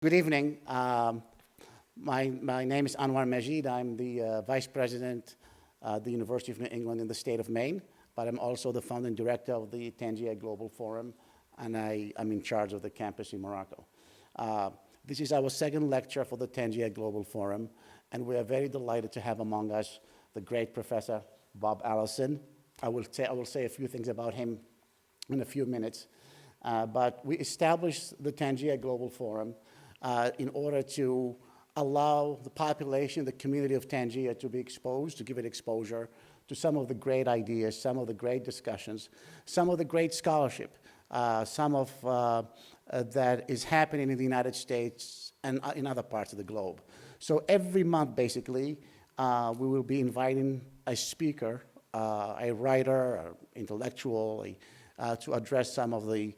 Good evening. My name is Anwar Majid. I'm the Vice President at the University of New England in the state of Maine, but I'm also the founding director of the Tangier Global Forum, and I'm in charge of the campus in Morocco. This is our second lecture for the Tangier Global Forum, and we are very delighted to have among us the great Professor Bob Allison. I will say a few things about him in a few minutes, but we established the Tangier Global Forum in order to allow the population, the community of Tangier to be exposed, to give it exposure to some of the great ideas, some of the great discussions, some of the great scholarship, some of that is happening in the United States and in other parts of the globe. So every month, basically, we will be inviting a speaker, a writer, an intellectual, to address some of the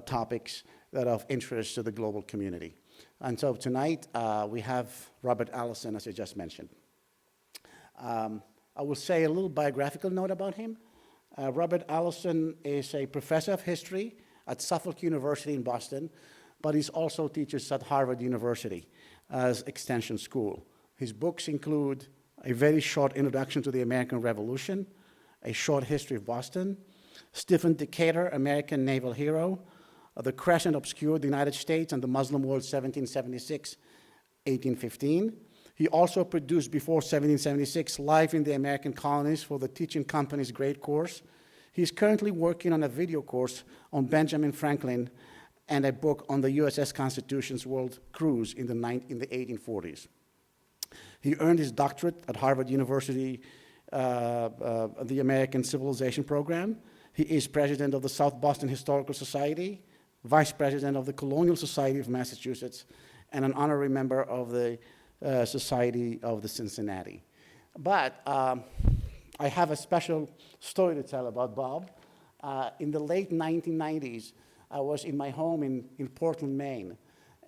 topics that are of interest to the global community. And so tonight, we have Robert Allison, as I just mentioned. I will say a little biographical note about him. Robert Allison is a professor of history at Suffolk University in Boston, but he also teaches at Harvard University as Extension School. His books include a very short introduction to the American Revolution, a short history of Boston, Stephen Decatur, American naval hero, The Crescent Obscured the United States and the Muslim World, 1776-1815. He also produced, before 1776, Life in the American Colonies for the Teaching Company's Great Course. He's currently working on a video course on Benjamin Franklin and a book on the USS Constitution's world cruise in the 1840s. He earned his doctorate at Harvard University, the American Civilization Program. He is president of the South Boston Historical Society, vice president of the Colonial Society of Massachusetts, and an honorary member of the Society of the Cincinnati. But I have a special story to tell about Bob. In the late 1990s, I was in my home in Portland, Maine,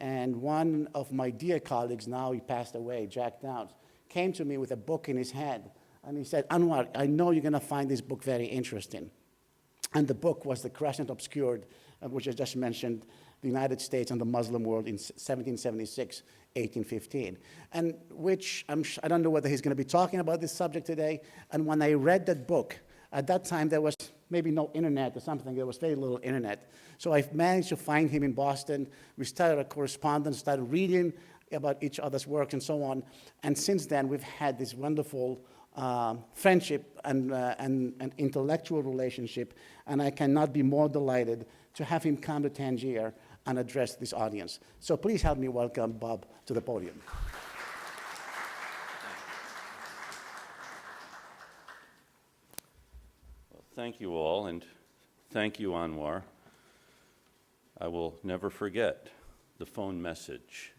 and one of my dear colleagues, now he passed away, Jack Downs, came to me with a book in his hand, and he said, "Anwar, I know you're going to find this book very interesting." And the book was The Crescent Obscured, which I just mentioned, the United States and the Muslim World in 1776-1815, and which I don't know whether he's going to be talking about this subject today. And when I read that book, at that time there was maybe no internet or something. There was very little internet. So I managed to find him in Boston. We started a correspondence, started reading about each other's work and so on. And since then, we've had this wonderful friendship and intellectual relationship, and I cannot be more delighted to have him come to Tangier and address this audience. So please help me welcome Bob to the podium. Well, thank you all, and thank you, Anwar. I will never forget the phone message,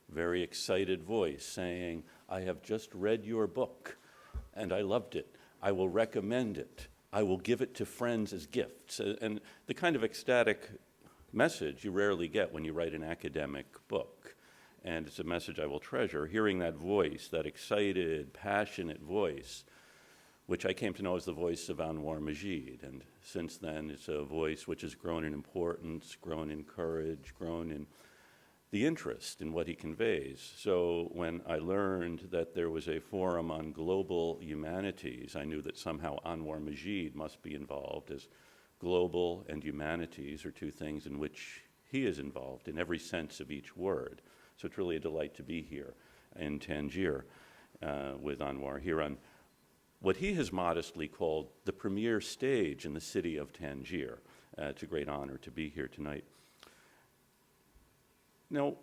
very excited voice saying, "I have just read your book, and I loved it. I will recommend it. I will give it to friends as gifts." And the kind of ecstatic message you rarely get when you write an academic book. And it's a message I will treasure. Hearing that voice, that excited, passionate voice, which I came to know as the voice of Anwar Majid. And since then, it's a voice which has grown in importance, grown in courage, grown in the interest in what he conveys. So when I learned that there was a forum on global humanities, I knew that somehow Anwar Majid must be involved, as global and humanities are two things in which he is involved in every sense of each word. So it's really a delight to be here in Tangier with Anwar, here on what he has modestly called the premier stage in the city of Tangier. It's a great honor to be here tonight. Now,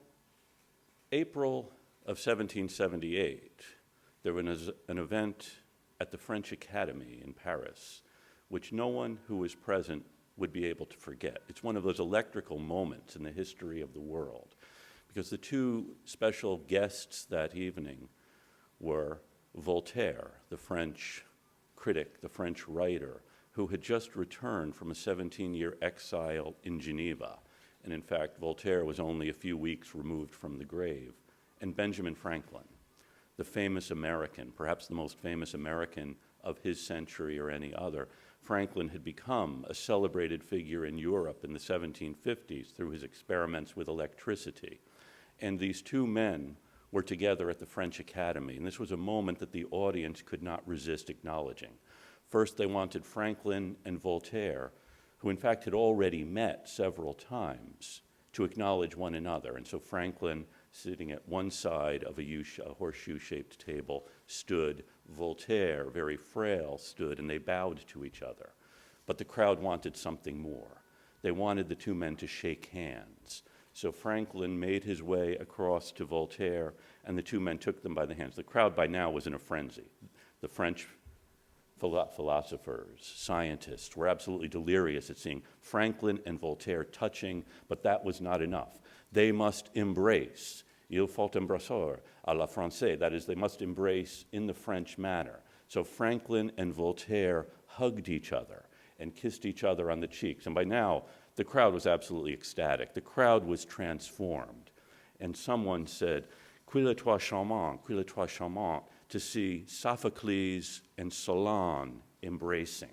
April of 1778, there was an event at the French Academy in Paris, which no one who was present would be able to forget. It's one of those electrical moments in the history of the world, because the two special guests that evening were Voltaire, the French critic, the French writer, who had just returned from a 17-year exile in Geneva. And in fact, Voltaire was only a few weeks removed from the grave. And Benjamin Franklin, the famous American, perhaps the most famous American of his century or any other. Franklin had become a celebrated figure in Europe in the 1750s through his experiments with electricity. And these two men were together at the French Academy, and this was a moment that the audience could not resist acknowledging. First, they wanted Franklin and Voltaire, who in fact had already met several times, to acknowledge one another. And so Franklin, sitting at one side of a horseshoe-shaped table, stood. Voltaire, very frail, stood, and they bowed to each other. But the crowd wanted something more. They wanted the two men to shake hands. So Franklin made his way across to Voltaire, and the two men took them by the hands. The crowd by now was in a frenzy. The French philosophers, scientists were absolutely delirious at seeing Franklin and Voltaire touching, but that was not enough. They must embrace. Il faut embrasser à la française. That is, they must embrace in the French manner. So Franklin and Voltaire hugged each other and kissed each other on the cheeks. And by now, the crowd was absolutely ecstatic. The crowd was transformed. And someone said, qu'il est charmant, to see Sophocles and Solon embracing.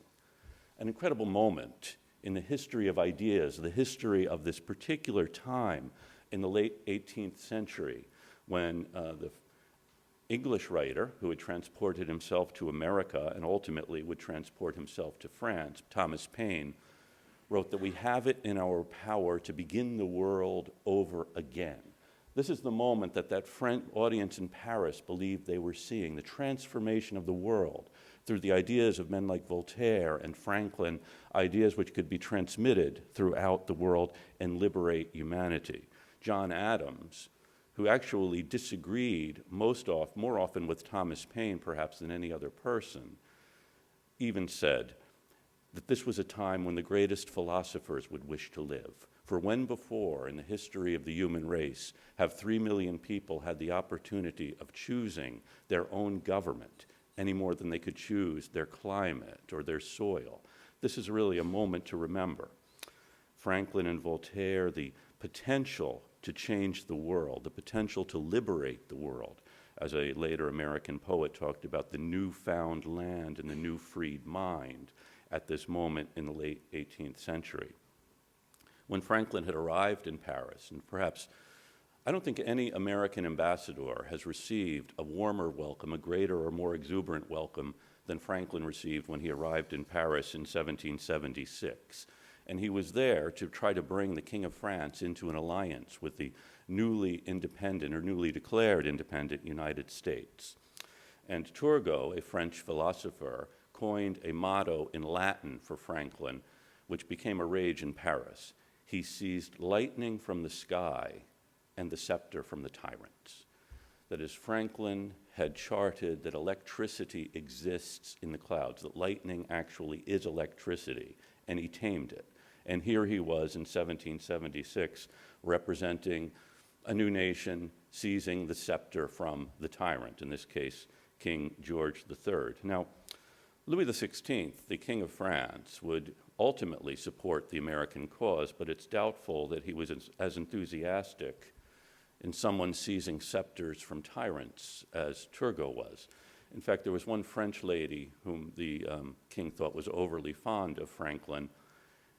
An incredible moment in the history of ideas, the history of this particular time in the late 18th century, when the English writer who had transported himself to America and ultimately would transport himself to France, Thomas Paine, wrote that we have it in our power to begin the world over again. This is the moment that French audience in Paris believed they were seeing, the transformation of the world through the ideas of men like Voltaire and Franklin, ideas which could be transmitted throughout the world and liberate humanity. John Adams, who actually disagreed more often with Thomas Paine perhaps than any other person, even said that this was a time when the greatest philosophers would wish to live. For when before in the history of the human race have 3 million people had the opportunity of choosing their own government any more than they could choose their climate or their soil? This is really a moment to remember. Franklin and Voltaire, the potential to change the world, the potential to liberate the world. As a later American poet talked about the newfound land and the new freed mind at this moment in the late 18th century. When Franklin had arrived in Paris, and perhaps I don't think any American ambassador has received a warmer welcome, a greater or more exuberant welcome than Franklin received when he arrived in Paris in 1776. And he was there to try to bring the King of France into an alliance with the newly independent or newly declared independent United States. And Turgot, a French philosopher, coined a motto in Latin for Franklin, which became a rage in Paris. He seized lightning from the sky and the scepter from the tyrants. That is, Franklin had charted that electricity exists in the clouds, that lightning actually is electricity, and he tamed it. And here he was in 1776 representing a new nation, seizing the scepter from the tyrant, in this case, King George III. Now, Louis XVI, the King of France, would ultimately support the American cause, but it's doubtful that he was as enthusiastic in someone seizing scepters from tyrants as Turgot was. In fact, there was one French lady whom the king thought was overly fond of Franklin.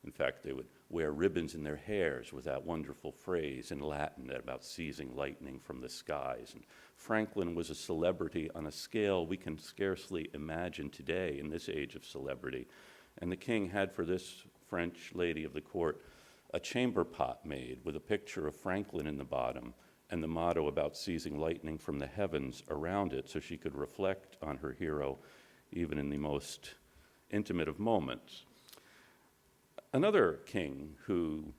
In fact, they would wear ribbons in their hairs with that wonderful phrase in Latin about seizing lightning from the skies. And Franklin was a celebrity on a scale we can scarcely imagine today in this age of celebrity. And the king had for this French lady of the court a chamber pot made with a picture of Franklin in the bottom and the motto about seizing lightning from the heavens around it so she could reflect on her hero even in the most intimate of moments. Another king who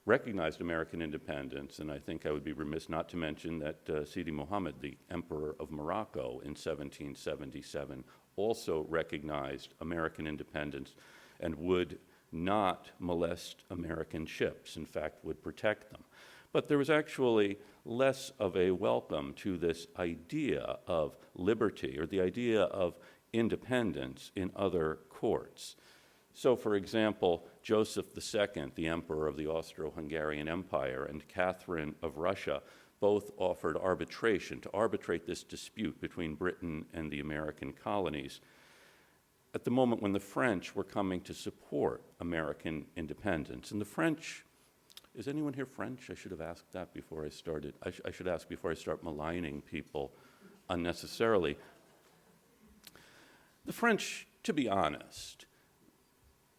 recognized American independence, and I think I would be remiss not to mention that Sidi Muhammad, the Emperor of Morocco in 1777, also recognized American independence and would not molest American ships, in fact, would protect them. But there was actually less of a welcome to this idea of liberty or the idea of independence in other courts. So, for example, Joseph II, the emperor of the Austro-Hungarian Empire, and Catherine of Russia both offered arbitration to arbitrate this dispute between Britain and the American colonies at the moment when the French were coming to support American independence. And the French Is anyone here French? I should have asked that before I started. I should ask before I start maligning people unnecessarily. The French, to be honest,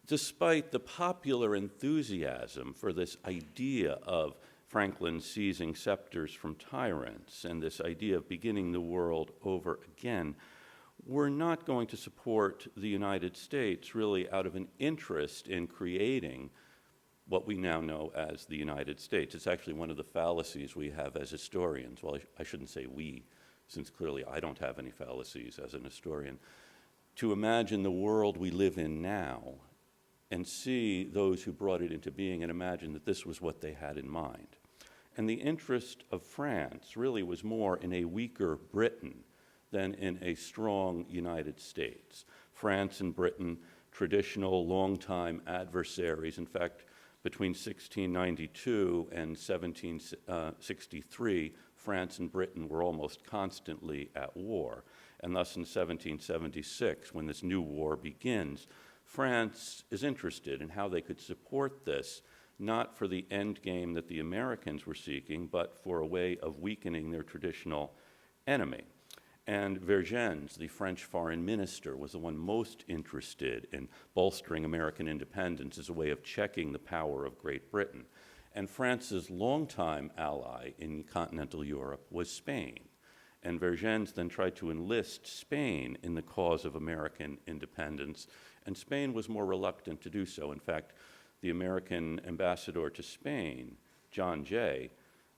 despite the popular enthusiasm for this idea of Franklin seizing scepters from tyrants and this idea of beginning the world over again, were not going to support the United States really out of an interest in creating what we now know as the United States. It's actually one of the fallacies we have as historians. Well, I shouldn't say we, since clearly I don't have any fallacies as an historian. To imagine the world we live in now and see those who brought it into being and imagine that this was what they had in mind. And the interest of France really was more in a weaker Britain than in a strong United States. France and Britain, traditional, long-time adversaries. In fact, between 1692 and 1763, France and Britain were almost constantly at war. And thus in 1776, when this new war begins, France is interested in how they could support this, not for the end game that the Americans were seeking, but for a way of weakening their traditional enemy. And Vergennes, the French foreign minister, was the one most interested in bolstering American independence as a way of checking the power of Great Britain. And France's longtime ally in continental Europe was Spain. And Vergennes then tried to enlist Spain in the cause of American independence, and Spain was more reluctant to do so. In fact, the American ambassador to Spain, John Jay,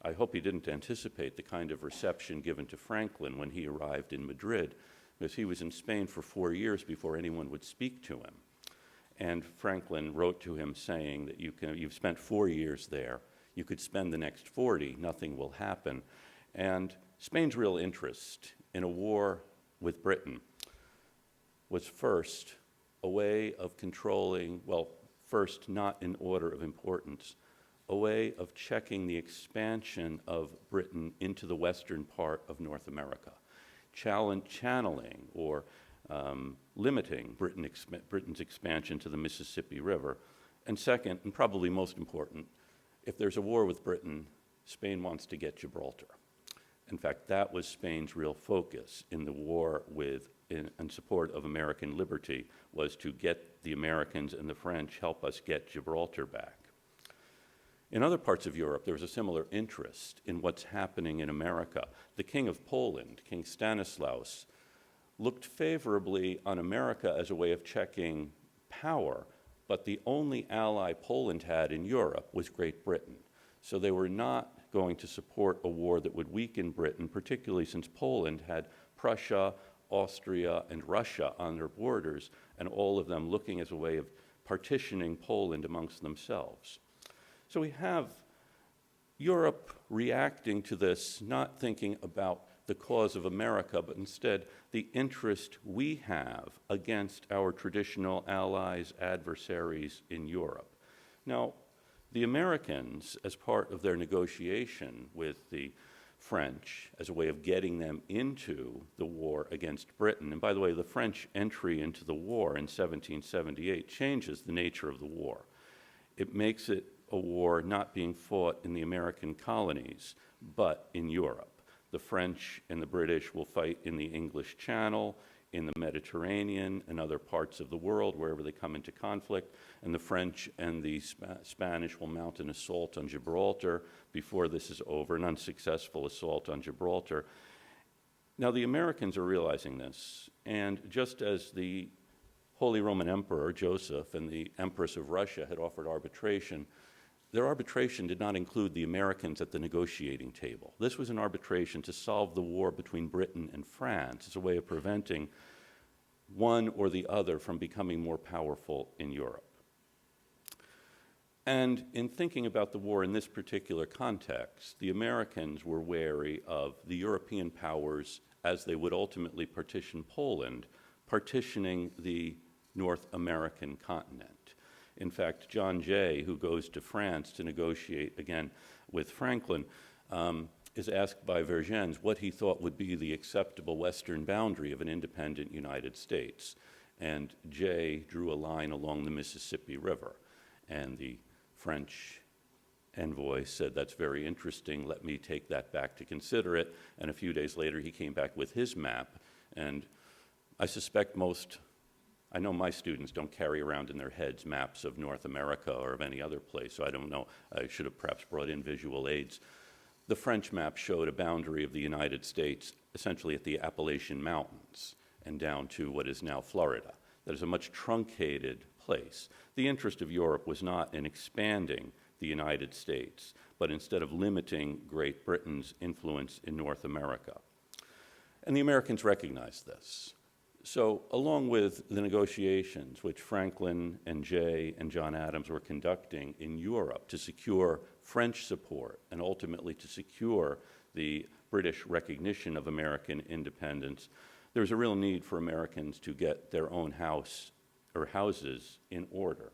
I hope he didn't anticipate the kind of reception given to Franklin when he arrived in Madrid, because he was in Spain for 4 years before anyone would speak to him. And Franklin wrote to him saying that you've spent 4 years there, you could spend the next 40, nothing will happen. And Spain's real interest in a war with Britain was first a way of controlling, well, first not in order of importance, a way of checking the expansion of Britain into the western part of North America, channeling or limiting Britain's expansion to the Mississippi River. And second, and probably most important, if there's a war with Britain, Spain wants to get Gibraltar. In fact, that was Spain's real focus in the war in support of American liberty, was to get the Americans and the French help us get Gibraltar back. In other parts of Europe, there was a similar interest in what's happening in America. The King of Poland, King Stanislaus, looked favorably on America as a way of checking power, but the only ally Poland had in Europe was Great Britain. So they were not going to support a war that would weaken Britain, particularly since Poland had Prussia, Austria, and Russia on their borders, and all of them looking as a way of partitioning Poland amongst themselves. So we have Europe reacting to this, not thinking about the cause of America, but instead the interest we have against our traditional allies, adversaries in Europe. Now, the Americans, as part of their negotiation with the French, as a way of getting them into the war against Britain, and by the way, the French entry into the war in 1778 changes the nature of the war. It makes it a war not being fought in the American colonies, but in Europe. The French and the British will fight in the English Channel, in the Mediterranean, and other parts of the world, wherever they come into conflict, and the French and the Spanish will mount an assault on Gibraltar before this is over, an unsuccessful assault on Gibraltar. Now, the Americans are realizing this, and just as the Holy Roman Emperor, Joseph, and the Empress of Russia had offered arbitration, their arbitration did not include the Americans at the negotiating table. This was an arbitration to solve the war between Britain and France as a way of preventing one or the other from becoming more powerful in Europe. And in thinking about the war in this particular context, the Americans were wary of the European powers, as they would ultimately partition Poland, partitioning the North American continent. In fact, John Jay, who goes to France to negotiate again with Franklin, is asked by Vergennes what he thought would be the acceptable western boundary of an independent United States. And Jay drew a line along the Mississippi River. And the French envoy said, "That's very interesting, let me take that back to consider it." And a few days later, he came back with his map. And I suspect I know my students don't carry around in their heads maps of North America or of any other place, so I don't know. I should have perhaps brought in visual aids. The French map showed a boundary of the United States essentially at the Appalachian Mountains and down to what is now Florida. That is a much truncated place. The interest of Europe was not in expanding the United States, but instead of limiting Great Britain's influence in North America. And the Americans recognized this. So along with the negotiations which Franklin and Jay and John Adams were conducting in Europe to secure French support and ultimately to secure the British recognition of American independence, there was a real need for Americans to get their own house or houses in order.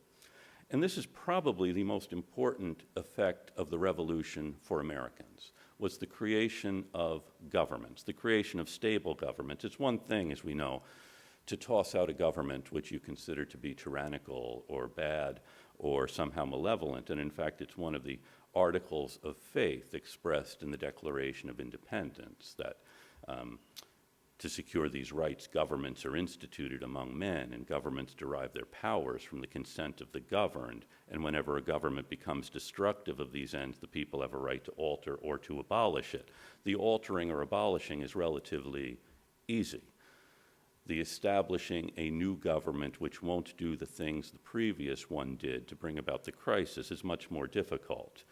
And this is probably the most important effect of the revolution for Americans, was the creation of governments, the creation of stable governments. It's one thing, as we know, to toss out a government which you consider to be tyrannical or bad or somehow malevolent, and in fact it's one of the articles of faith expressed in the Declaration of Independence that to secure these rights, governments are instituted among men, and governments derive their powers from the consent of the governed, and whenever a government becomes destructive of these ends, the people have a right to alter or to abolish it. The altering or abolishing is relatively easy. The establishing a new government which won't do the things the previous one did to bring about the crisis is much more difficult.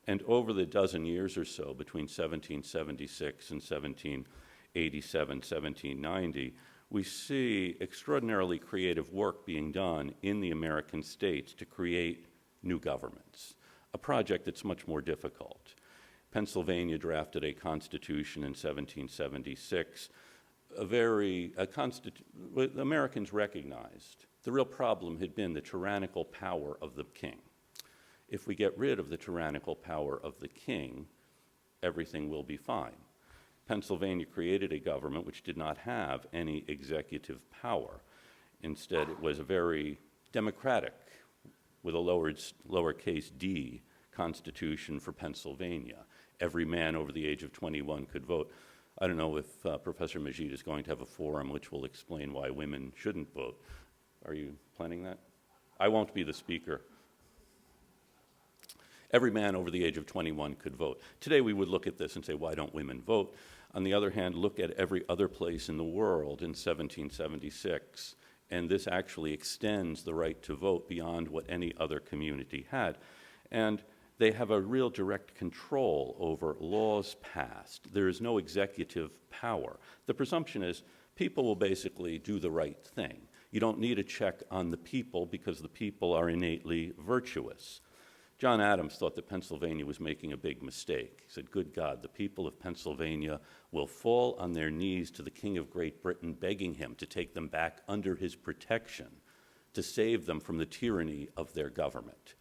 And over the dozen years or so, between 1776 and 1787, 1790, we see extraordinarily creative work being done in the American states to create new governments, a project that's much more difficult. Pennsylvania drafted a constitution in 1776. Americans recognized the real problem had been the tyrannical power of the king. If we get rid of the tyrannical power of the king, everything will be fine. Pennsylvania created a government which did not have any executive power. Instead, it was a very democratic, with a lowercase d, constitution for Pennsylvania. Every man over the age of 21 could vote. I don't know if Professor Majid is going to have a forum which will explain why women shouldn't vote. Are you planning that? I won't be the speaker. Every man over the age of 21 could vote. Today we would look at this and say, why don't women vote? On the other hand, look at every other place in the world in 1776, and this actually extends the right to vote beyond what any other community had. And they have a real direct control over laws passed. There is no executive power. The presumption is people will basically do the right thing. You don't need a check on the people because the people are innately virtuous. John Adams thought that Pennsylvania was making a big mistake. He said, good God, the people of Pennsylvania will fall on their knees to the King of Great Britain, begging him to take them back under his protection, to save them from the tyranny of their government.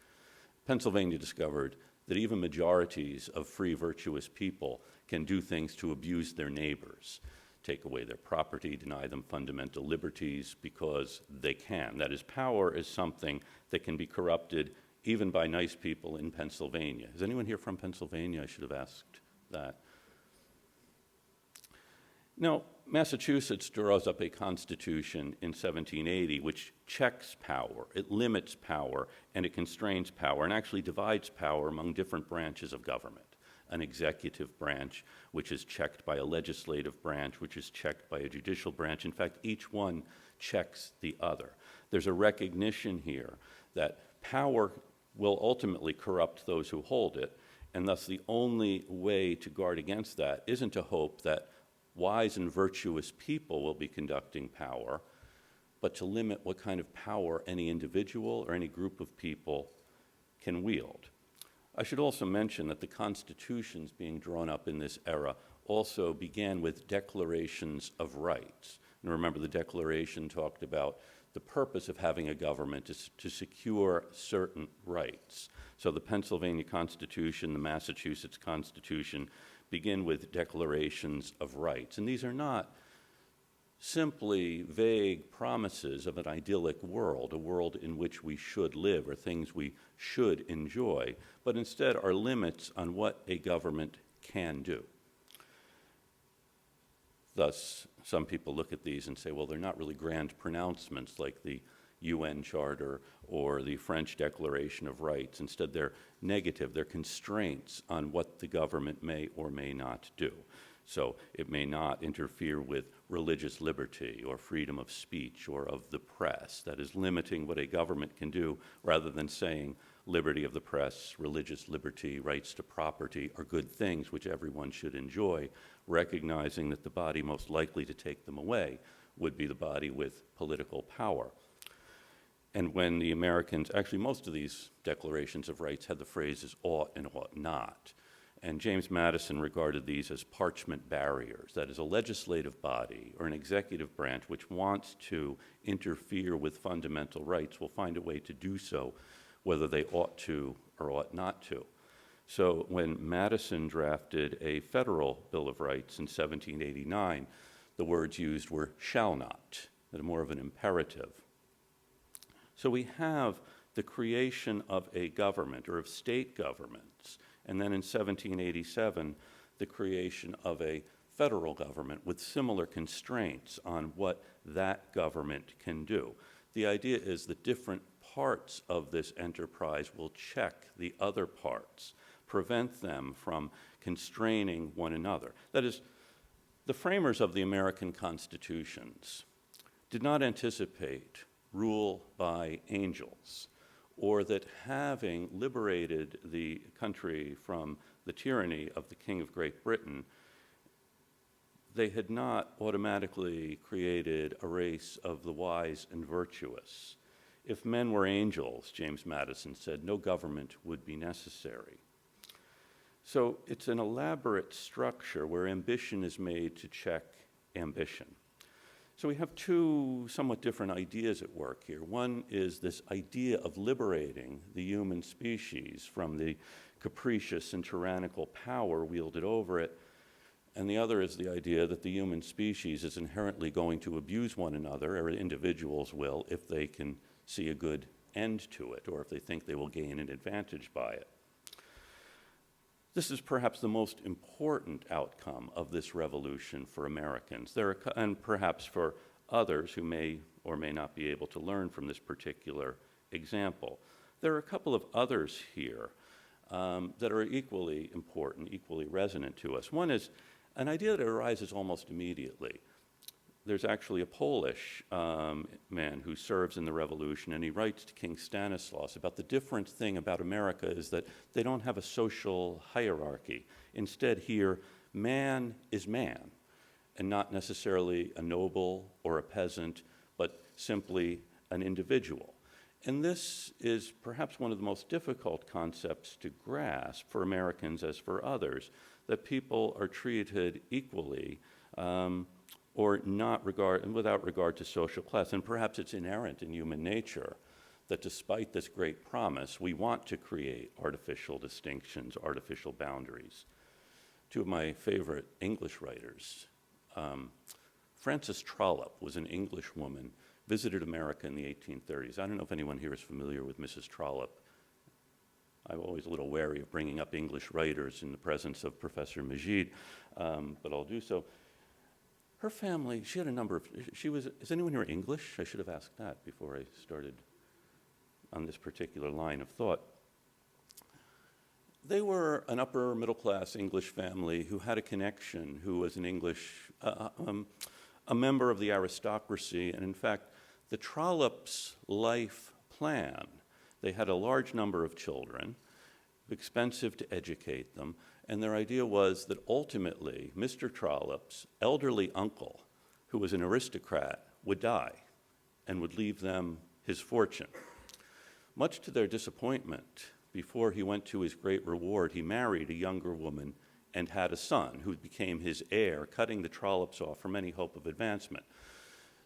Pennsylvania discovered that even majorities of free, virtuous people can do things to abuse their neighbors, take away their property, deny them fundamental liberties because they can. That is, power is something that can be corrupted even by nice people in Pennsylvania. Is anyone here from Pennsylvania? I should have asked that. Now, Massachusetts draws up a constitution in 1780 which checks power, it limits power, and it constrains power, and actually divides power among different branches of government. An executive branch, which is checked by a legislative branch, which is checked by a judicial branch. In fact, each one checks the other. There's a recognition here that power will ultimately corrupt those who hold it, and thus the only way to guard against that isn't to hope that wise and virtuous people will be conducting power, but to limit what kind of power any individual or any group of people can wield. I should also mention that the constitutions being drawn up in this era also began with declarations of rights. And remember, the Declaration talked about the purpose of having a government is to secure certain rights. So the Pennsylvania Constitution, the Massachusetts Constitution begin with declarations of rights. And these are not simply vague promises of an idyllic world, a world in which we should live or things we should enjoy, but instead are limits on what a government can do. Thus, some people look at these and say, well, they're not really grand pronouncements like the UN Charter or the French Declaration of Rights. Instead, they're negative. They're constraints on what the government may or may not do. So it may not interfere with religious liberty or freedom of speech or of the press. That is limiting what a government can do rather than saying liberty of the press, religious liberty, rights to property are good things which everyone should enjoy, recognizing that the body most likely to take them away would be the body with political power. And when the Americans, actually most of these declarations of rights had the phrases ought and ought not. And James Madison regarded these as parchment barriers. That is, a legislative body or an executive branch which wants to interfere with fundamental rights will find a way to do so, whether they ought to or ought not to. So when Madison drafted a federal Bill of Rights in 1789, the words used were shall not, that are more of an imperative. So we have the creation of a government or of state governments, and then in 1787, the creation of a federal government with similar constraints on what that government can do. The idea is that different parts of this enterprise will check the other parts, prevent them from constraining one another. That is, the framers of the American constitutions did not anticipate rule by angels, or that having liberated the country from the tyranny of the King of Great Britain, they had not automatically created a race of the wise and virtuous. If men were angels, James Madison said, no government would be necessary. So it's an elaborate structure where ambition is made to check ambition. So we have two somewhat different ideas at work here. One is this idea of liberating the human species from the capricious and tyrannical power wielded over it, and the other is the idea that the human species is inherently going to abuse one another, or individuals will, if they can see a good end to it, or if they think they will gain an advantage by it. This is perhaps the most important outcome of this revolution for Americans, and perhaps for others who may or may not be able to learn from this particular example. There are a couple of others here that are equally important, equally resonant to us. One is an idea that arises almost immediately. There's actually a Polish man who serves in the revolution, and he writes to King Stanislaus about the different thing about America is that they don't have a social hierarchy. Instead, here, man is man, and not necessarily a noble or a peasant, but simply an individual. And this is perhaps one of the most difficult concepts to grasp for Americans as for others, that people are treated equally or not without regard to social class. And perhaps it's inherent in human nature that despite this great promise, we want to create artificial distinctions, artificial boundaries. Two of my favorite English writers, Frances Trollope was an English woman, visited America in the 1830s. I don't know if anyone here is familiar with Mrs. Trollope. I'm always a little wary of bringing up English writers in the presence of Professor Majid, but I'll do so. Her family, she had a number of, is anyone here English? I should have asked that before I started on this particular line of thought. They were an upper middle class English family who had a connection, who was an English, a member of the aristocracy, and in fact, the Trollope's life plan, they had a large number of children, expensive to educate them, and their idea was that ultimately Mr. Trollope's elderly uncle, who was an aristocrat, would die and would leave them his fortune. Much to their disappointment, before he went to his great reward, he married a younger woman and had a son who became his heir, cutting the Trollopes off from any hope of advancement.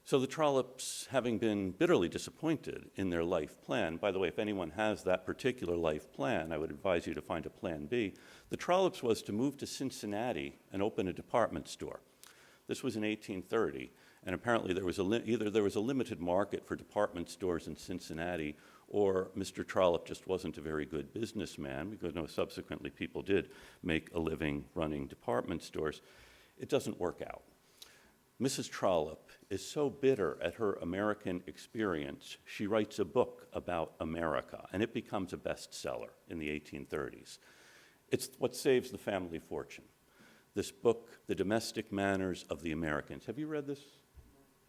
So the Trollopes, having been bitterly disappointed in their life plan, by the way, if anyone has that particular life plan, I would advise you to find a plan B. The Trollopes was to move to Cincinnati and open a department store. This was in 1830, And apparently there was either there was a limited market for department stores in Cincinnati, or Mr. Trollope just wasn't a very good businessman, because subsequently people did make a living running department stores. It doesn't work out. Mrs. Trollope is so bitter at her American experience, she writes a book about America, and it becomes a bestseller in the 1830s. It's what saves the family fortune. This book, The Domestic Manners of the Americans. Have you read this?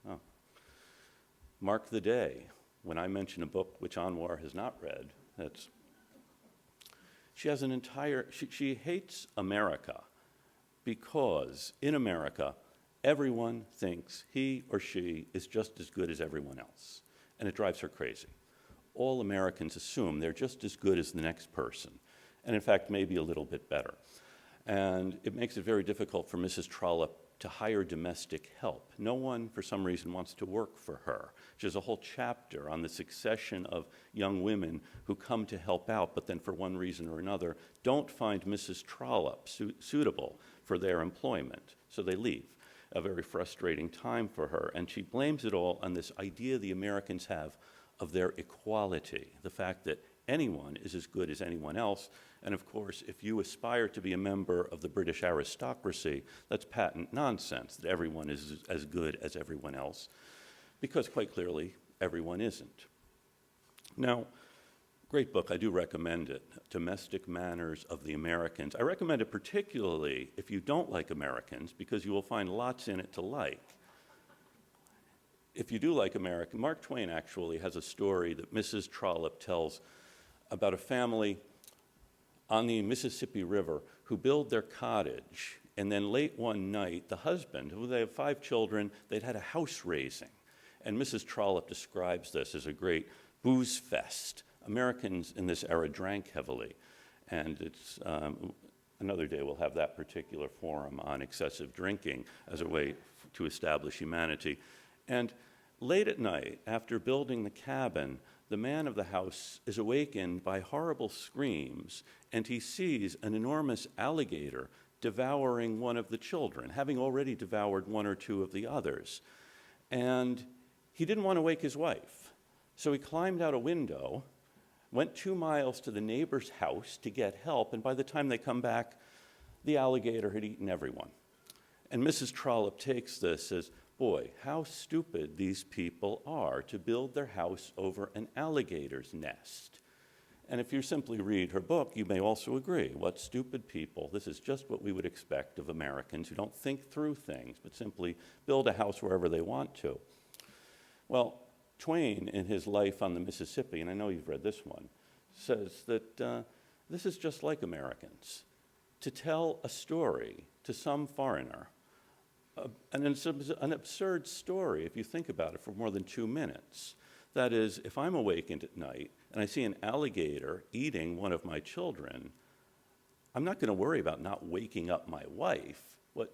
Oh. Mark the day when I mention a book which Anwar has not read. She has an entire, she hates America because in America, everyone thinks he or she is just as good as everyone else, and it drives her crazy. All Americans assume they're just as good as the next person, and in fact, maybe a little bit better. And it makes it very difficult for Mrs. Trollope to hire domestic help. No one, for some reason, wants to work for her. She has a whole chapter on the succession of young women who come to help out, but then for one reason or another, don't find Mrs. Trollope suitable for their employment, so they leave. A very frustrating time for her, and she blames it all on this idea the Americans have of their equality, the fact that anyone is as good as anyone else. And of course, if you aspire to be a member of the British aristocracy, that's patent nonsense, that everyone is as good as everyone else, because quite clearly, everyone isn't. Now, great book, I do recommend it, Domestic Manners of the Americans. I recommend it particularly if you don't like Americans, because you will find lots in it to like. If you do like American, Mark Twain actually has a story that Mrs. Trollope tells about a family on the Mississippi River who build their cottage, and then late one night, the husband, who they have 5 children, they'd had a house raising. And Mrs. Trollope describes this as a great booze fest. Americans in this era drank heavily, and it's another day we'll have that particular forum on excessive drinking as a way to establish humanity. And late at night, after building the cabin, the man of the house is awakened by horrible screams, and he sees an enormous alligator devouring one of the children, having already devoured 1 or 2 of the others. And he didn't want to wake his wife, so he climbed out a window, went 2 miles to the neighbor's house to get help, and by the time they come back, the alligator had eaten everyone. And Mrs. Trollope takes this as, boy, how stupid these people are to build their house over an alligator's nest. And if you simply read her book, you may also agree, what stupid people. This is just what we would expect of Americans who don't think through things, but simply build a house wherever they want to. Well, Twain, in his Life on the Mississippi, and I know you've read this one, says that this is just like Americans. To tell a story to some foreigner, an absurd story, if you think about it, for more than 2 minutes. That is, if I'm awakened at night and I see an alligator eating one of my children, I'm not going to worry about not waking up my wife.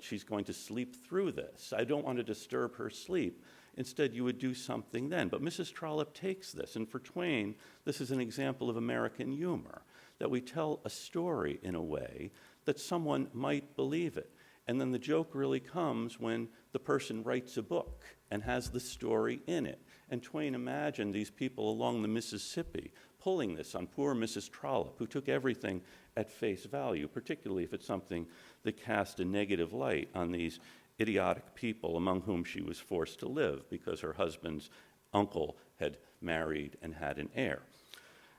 She's going to sleep through this. I don't want to disturb her sleep. Instead, you would do something then. But Mrs. Trollope takes this, and for Twain, this is an example of American humor, that we tell a story in a way that someone might believe it. And then the joke really comes when the person writes a book and has the story in it. And Twain imagined these people along the Mississippi pulling this on poor Mrs. Trollope, who took everything at face value, particularly if it's something that cast a negative light on these idiotic people among whom she was forced to live because her husband's uncle had married and had an heir.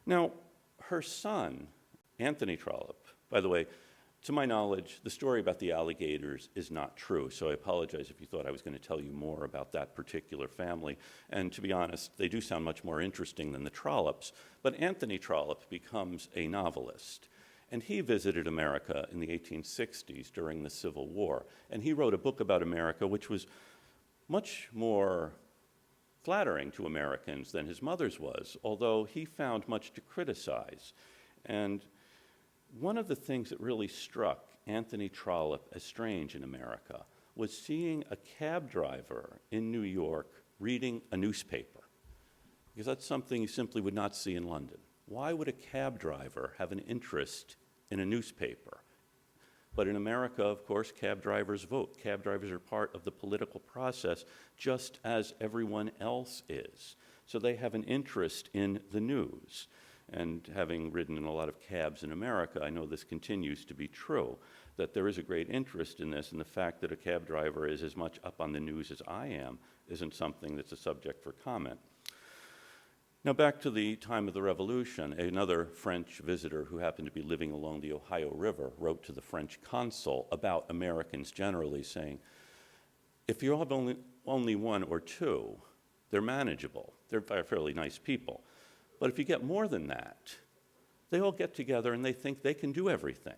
Now, her son, Anthony Trollope, by the way, to my knowledge, the story about the alligators is not true, so I apologize if you thought I was going to tell you more about that particular family. And to be honest, they do sound much more interesting than the Trollopes. But Anthony Trollope becomes a novelist, and he visited America in the 1860s during the Civil War. And he wrote a book about America which was much more flattering to Americans than his mother's was, although he found much to criticize. And one of the things that really struck Anthony Trollope as strange in America was seeing a cab driver in New York reading a newspaper, because that's something you simply would not see in London. Why would a cab driver have an interest in a newspaper? But in America, of course, cab drivers vote. Cab drivers are part of the political process, just as everyone else is. So they have an interest in the news. And having ridden in a lot of cabs in America, I know this continues to be true, that there is a great interest in this, and the fact that a cab driver is as much up on the news as I am isn't something that's a subject for comment. Now back to the time of the Revolution, another French visitor who happened to be living along the Ohio River wrote to the French consul about Americans generally, saying, if you have only one or two, they're manageable. They're fairly nice people. But if you get more than that, they all get together and they think they can do everything,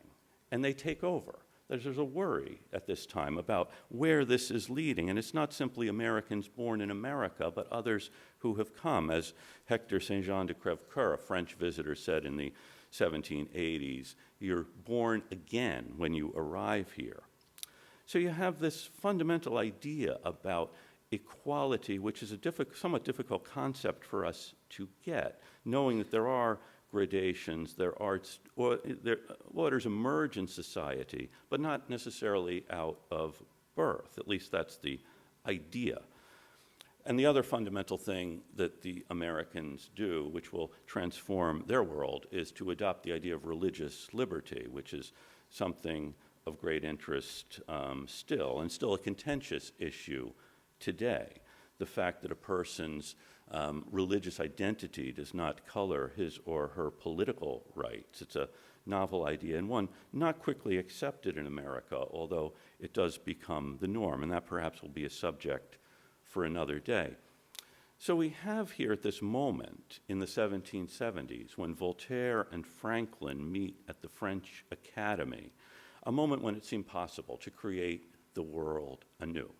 and they take over. There's a worry at this time about where this is leading, and it's not simply Americans born in America, but others who have come, as Hector Saint-Jean de Crèvecoeur, a French visitor, said in the 1780s, you're born again when you arrive here. So you have this fundamental idea about equality, which is a somewhat difficult concept for us to get, knowing that there are gradations, orders emerge in society, but not necessarily out of birth. At least that's the idea. And the other fundamental thing that the Americans do, which will transform their world, is to adopt the idea of religious liberty, which is something of great interest still, and still a contentious issue today. The fact that a person's religious identity does not color his or her political rights. It's a novel idea, and one not quickly accepted in America, although it does become the norm, and that perhaps will be a subject for another day. So we have here at this moment in the 1770s, when Voltaire and Franklin meet at the French Academy, a moment when it seemed possible to create the world anew.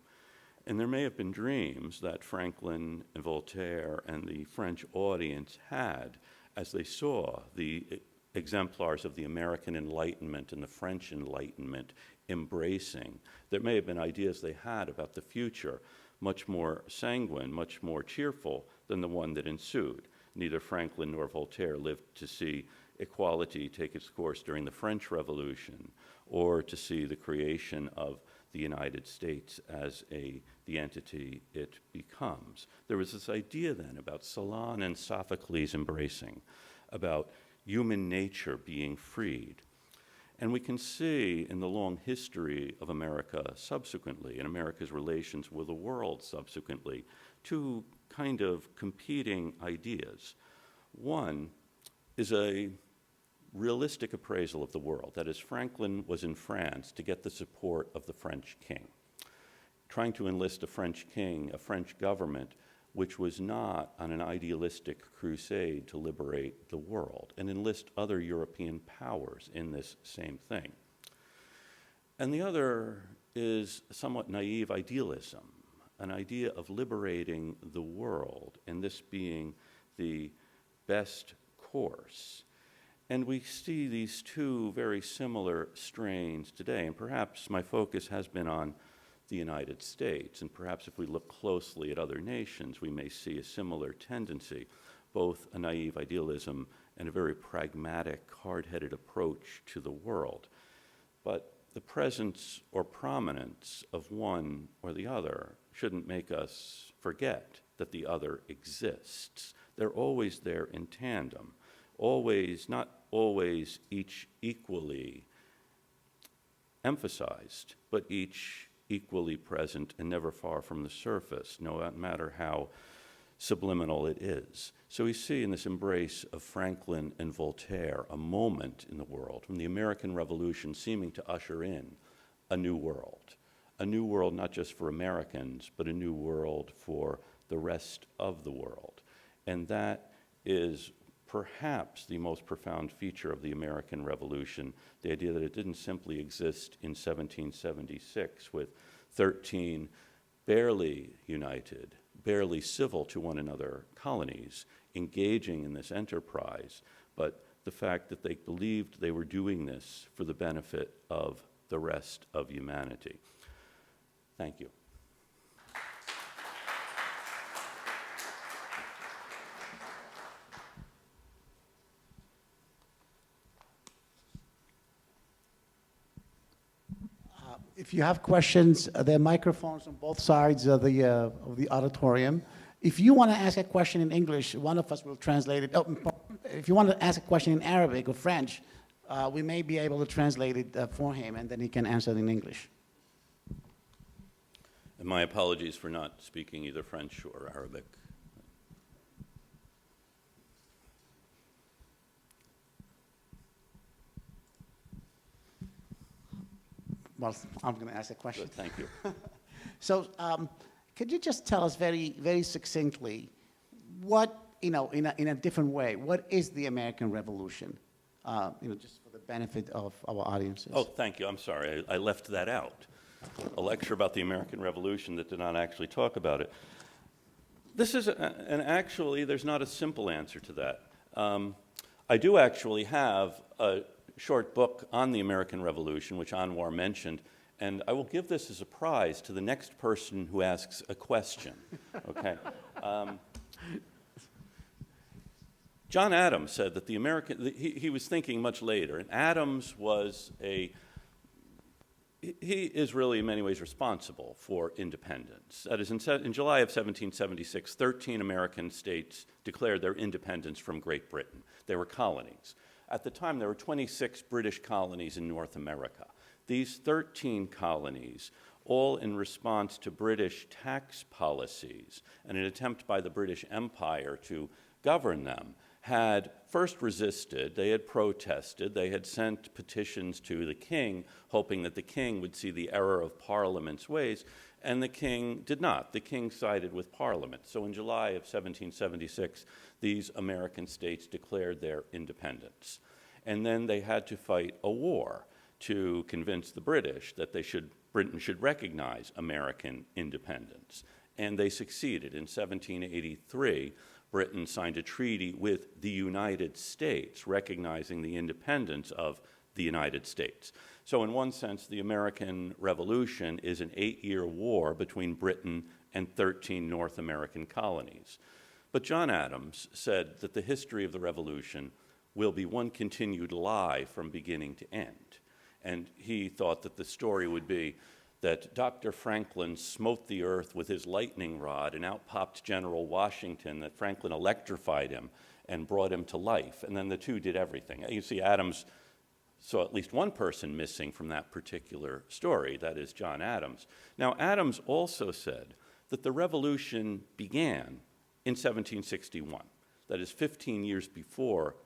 And there may have been dreams that Franklin and Voltaire and the French audience had as they saw the exemplars of the American Enlightenment and the French Enlightenment embracing. There may have been ideas they had about the future, much more sanguine, much more cheerful than the one that ensued. Neither Franklin nor Voltaire lived to see equality take its course during the French Revolution, or to see the creation of the United States as the entity it becomes. There was this idea then about Solon and Sophocles embracing, about human nature being freed. And we can see in the long history of America subsequently, and America's relations with the world subsequently, two kind of competing ideas. One is a realistic appraisal of the world. That is, Franklin was in France to get the support of the French king, trying to enlist a French king, a French government, which was not on an idealistic crusade to liberate the world, and enlist other European powers in this same thing. And the other is somewhat naive idealism, an idea of liberating the world, and this being the best course. And we see these two very similar strains today, and perhaps my focus has been on the United States, and perhaps if we look closely at other nations, we may see a similar tendency, both a naive idealism and a very pragmatic, hard-headed approach to the world. But the presence or prominence of one or the other shouldn't make us forget that the other exists. They're always there in tandem. Always, not always each equally emphasized, but each equally present and never far from the surface, no matter how subliminal it is. So we see in this embrace of Franklin and Voltaire a moment in the world from the American Revolution seeming to usher in a new world not just for Americans, but a new world for the rest of the world. And that is perhaps the most profound feature of the American Revolution, the idea that it didn't simply exist in 1776 with 13 barely united, barely civil to one another colonies engaging in this enterprise, but the fact that they believed they were doing this for the benefit of the rest of humanity. Thank you. If you have questions, there are microphones on both sides of the auditorium. If you want to ask a question in English, one of us will translate it. Oh, if you want to ask a question in Arabic or French, we may be able to translate it for him, and then he can answer it in English. And my apologies for not speaking either French or Arabic. Well, I'm going to ask a question. Good, thank you. So, could you just tell us very, very succinctly what, in a different way, what is the American Revolution? Just for the benefit of our audiences. Oh, thank you. I'm sorry. I left that out. A lecture about the American Revolution that did not actually talk about it. This is, and actually, there's not a simple answer to that. I do actually have a short book on the American Revolution, which Anwar mentioned, and I will give this as a prize to the next person who asks a question, okay? John Adams said that he was thinking much later, and Adams was he is really in many ways responsible for independence. That is, in July of 1776, 13 American states declared their independence from Great Britain. They were colonies. At the time, there were 26 British colonies in North America. These 13 colonies, all in response to British tax policies and an attempt by the British Empire to govern them, had first resisted, they had protested, they had sent petitions to the king, hoping that the king would see the error of Parliament's ways, and the king did not. The king sided with Parliament. So in July of 1776, these American states declared their independence. And then they had to fight a war to convince the British that Britain should recognize American independence. And they succeeded. In 1783, Britain signed a treaty with the United States, recognizing the independence of the United States. So in one sense, the American Revolution is an 8-year war between Britain and 13 North American colonies. But John Adams said that the history of the Revolution will be one continued lie from beginning to end. And he thought that the story would be that Dr. Franklin smote the earth with his lightning rod, and out popped General Washington, that Franklin electrified him and brought him to life. And then the two did everything. You see, Adams saw at least one person missing from that particular story, that is John Adams. Now, Adams also said that the revolution began in 1761, that is 15 years before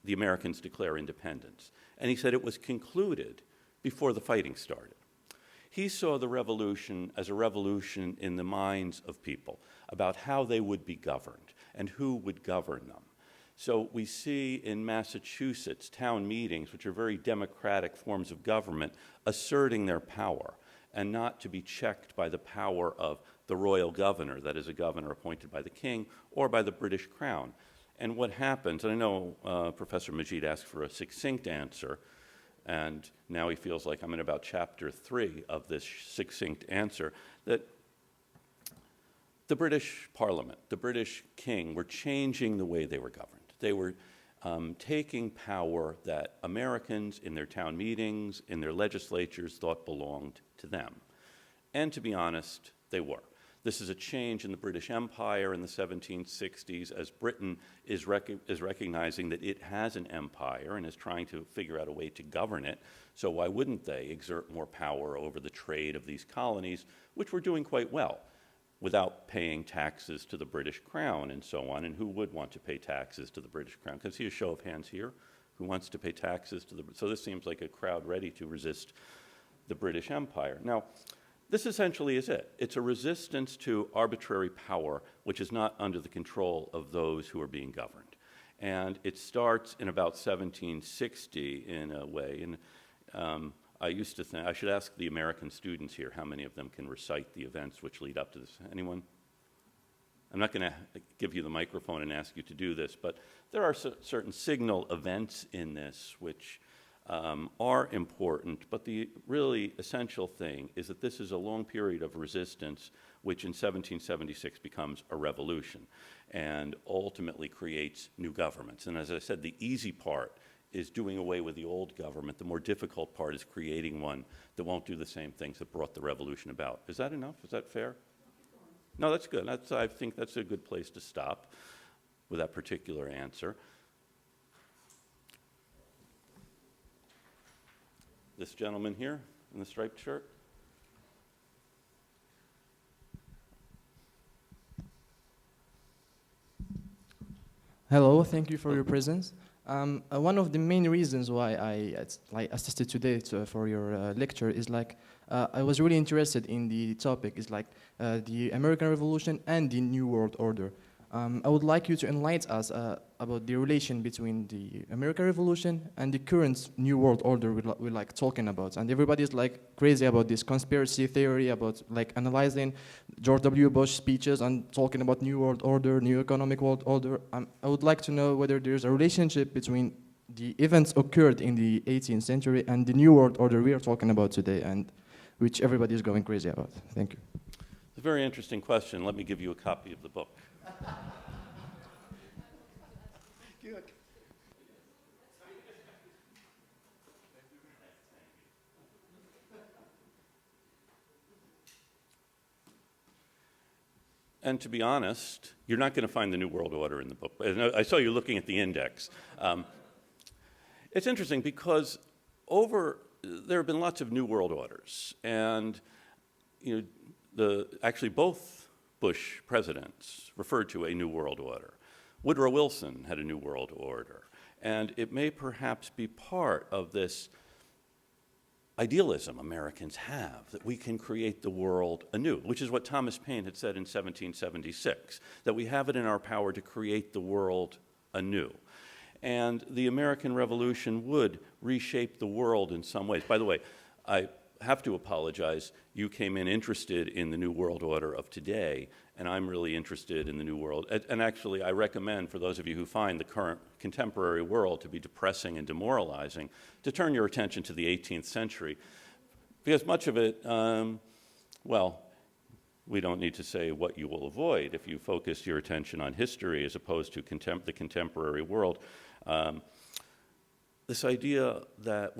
the Americans declare independence. And he said it was concluded before the fighting started. He saw the revolution as a revolution in the minds of people about how they would be governed and who would govern them. So we see in Massachusetts town meetings, which are very democratic forms of government, asserting their power and not to be checked by the power of the royal governor, that is a governor appointed by the king, or by the British crown. And what happens, and I know Professor Majid asked for a succinct answer, and now he feels like I'm in about chapter 3 of this succinct answer, that the British Parliament, the British king, were changing the way they were governed. They were taking power that Americans in their town meetings, in their legislatures, thought belonged to them. And to be honest, they were. This is a change in the British Empire in the 1760s as Britain is recognizing that it has an empire and is trying to figure out a way to govern it. So why wouldn't they exert more power over the trade of these colonies, which were doing quite well, without paying taxes to the British Crown and so on? And who would want to pay taxes to the British Crown? Can I see a show of hands here? Who wants to pay taxes to the... So this seems like a crowd ready to resist the British Empire. Now, this essentially is it. It's a resistance to arbitrary power, which is not under the control of those who are being governed. And it starts in about 1760 in a way. And I used to think, I should ask the American students here how many of them can recite the events which lead up to this. Anyone? I'm not going to give you the microphone and ask you to do this, but there are certain signal events in this which are important, but the really essential thing is that this is a long period of resistance which in 1776 becomes a revolution and ultimately creates new governments. And as I said, the easy part is doing away with the old government. The more difficult part is creating one that won't do the same things that brought the revolution about. Is that enough? Is that fair? No, that's good. I think that's a good place to stop with that particular answer. This gentleman here in the striped shirt. Hello, thank you for your presence. One of the main reasons why I assisted today for your lecture is I was really interested in the topic is the American Revolution and the New World Order. I would like you to enlighten us about the relation between the American Revolution and the current New World Order we're talking about. And everybody's crazy about this conspiracy theory about analyzing George W. Bush speeches and talking about New World Order, New Economic World Order. I would like to know whether there's a relationship between the events occurred in the 18th century and the New World Order we are talking about today, and which everybody is going crazy about. Thank you. It's a very interesting question. Let me give you a copy of the book. Good. And to be honest, you're not going to find the New World Order in the book. I saw you looking at the index. It's interesting because there have been lots of New World Orders, and actually both Bush presidents referred to a New World Order. Woodrow Wilson had a New World Order, and it may perhaps be part of this idealism Americans have, that we can create the world anew, which is what Thomas Paine had said in 1776, that we have it in our power to create the world anew. And the American Revolution would reshape the world in some ways. By the way, I have to apologize. You came in interested in the New World Order of today, and I'm really interested in the New World. And actually, I recommend for those of you who find the current contemporary world to be depressing and demoralizing, to turn your attention to the 18th century, because much of it, well, we don't need to say what you will avoid if you focus your attention on history as opposed to the contemporary world. This idea that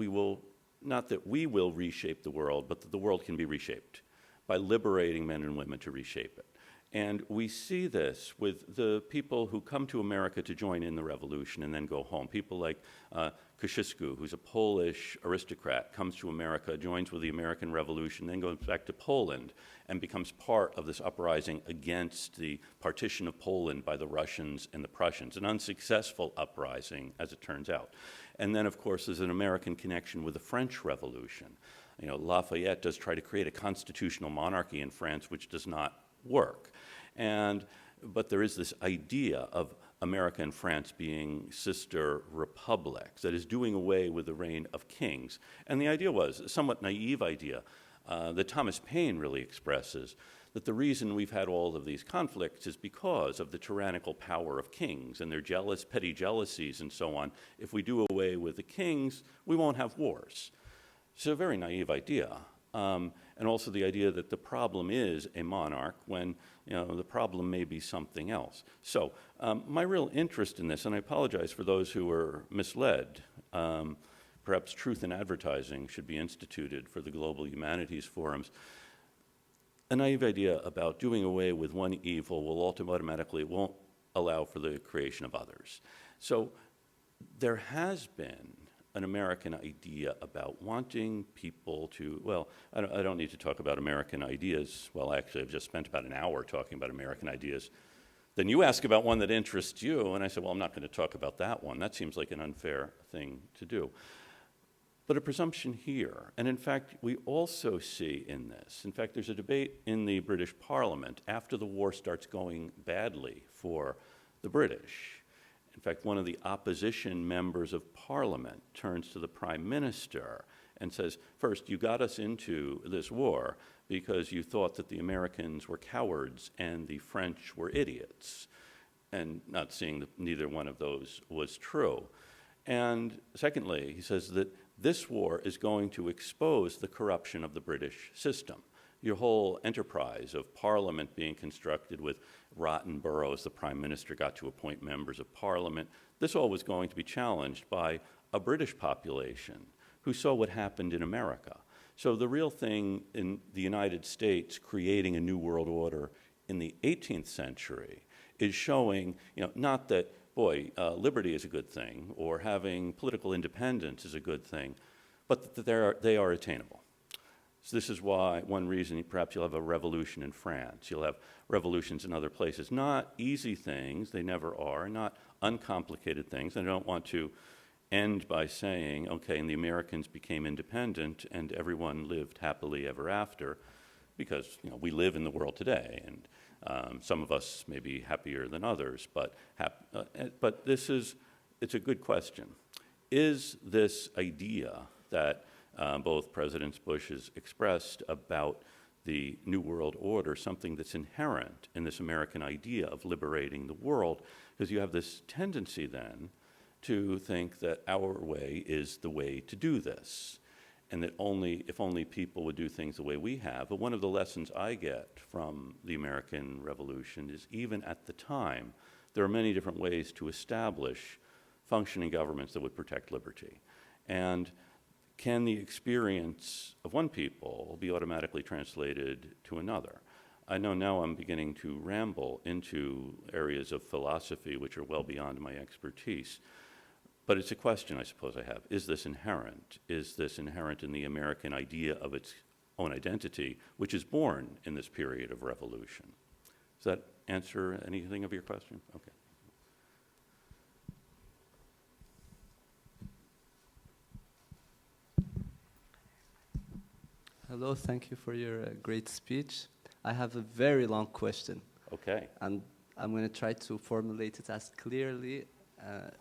not that we will reshape the world, but that the world can be reshaped by liberating men and women to reshape it. And we see this with the people who come to America to join in the revolution and then go home. People like Kosciuszko, who's a Polish aristocrat, comes to America, joins with the American Revolution, then goes back to Poland and becomes part of this uprising against the partition of Poland by the Russians and the Prussians, an unsuccessful uprising, as it turns out. And then, of course, there's an American connection with the French Revolution. Lafayette does try to create a constitutional monarchy in France, which does not work. But there is this idea of America and France being sister republics, that is doing away with the reign of kings. And the idea was a somewhat naive idea that Thomas Paine really expresses, that the reason we've had all of these conflicts is because of the tyrannical power of kings and their petty jealousies and so on. If we do away with the kings, we won't have wars. It's a very naive idea. And also the idea that the problem is a monarch when the problem may be something else. So my real interest in this, and I apologize for those who were misled, perhaps truth in advertising should be instituted for the global humanities forums. A naive idea about doing away with one evil will automatically won't allow for the creation of others. So there has been an American idea about wanting people to, well, I don't need to talk about American ideas. Well, actually, I've just spent about an hour talking about American ideas. Then you ask about one that interests you, and I said, well, I'm not going to talk about that one. That seems like an unfair thing to do. But a presumption here, and in fact, we also see in this, in fact, there's a debate in the British Parliament after the war starts going badly for the British. In fact, one of the opposition members of Parliament turns to the Prime Minister and says, first, you got us into this war because you thought that the Americans were cowards and the French were idiots, and not seeing that neither one of those was true. And secondly, he says that this war is going to expose the corruption of the British system. Your whole enterprise of Parliament being constructed with rotten boroughs, the Prime Minister got to appoint members of Parliament, this all was going to be challenged by a British population who saw what happened in America. So the real thing in the United States creating a new world order in the 18th century is showing, not that, boy, liberty is a good thing or having political independence is a good thing, but that they are attainable. So this is why, one reason, perhaps you'll have a revolution in France. You'll have revolutions in other places. Not easy things, they never are, not uncomplicated things. I don't want to end by saying, okay, and the Americans became independent and everyone lived happily ever after, because we live in the world today, and some of us may be happier than others, but it's a good question. Is this idea that both Presidents Bush has expressed about the New World Order something that's inherent in this American idea of liberating the world? Because you have this tendency then to think that our way is the way to do this, and that if only people would do things the way we have. But one of the lessons I get from the American Revolution is even at the time, there are many different ways to establish functioning governments that would protect liberty. And can the experience of one people be automatically translated to another? I know now I'm beginning to ramble into areas of philosophy which are well beyond my expertise. But it's a question, I suppose, I have. Is this inherent? Is this inherent in the American idea of its own identity, which is born in this period of revolution? Does that answer anything of your question? Okay. Hello, thank you for your great speech. I have a very long question. Okay. And I'm going to try to formulate it as clearly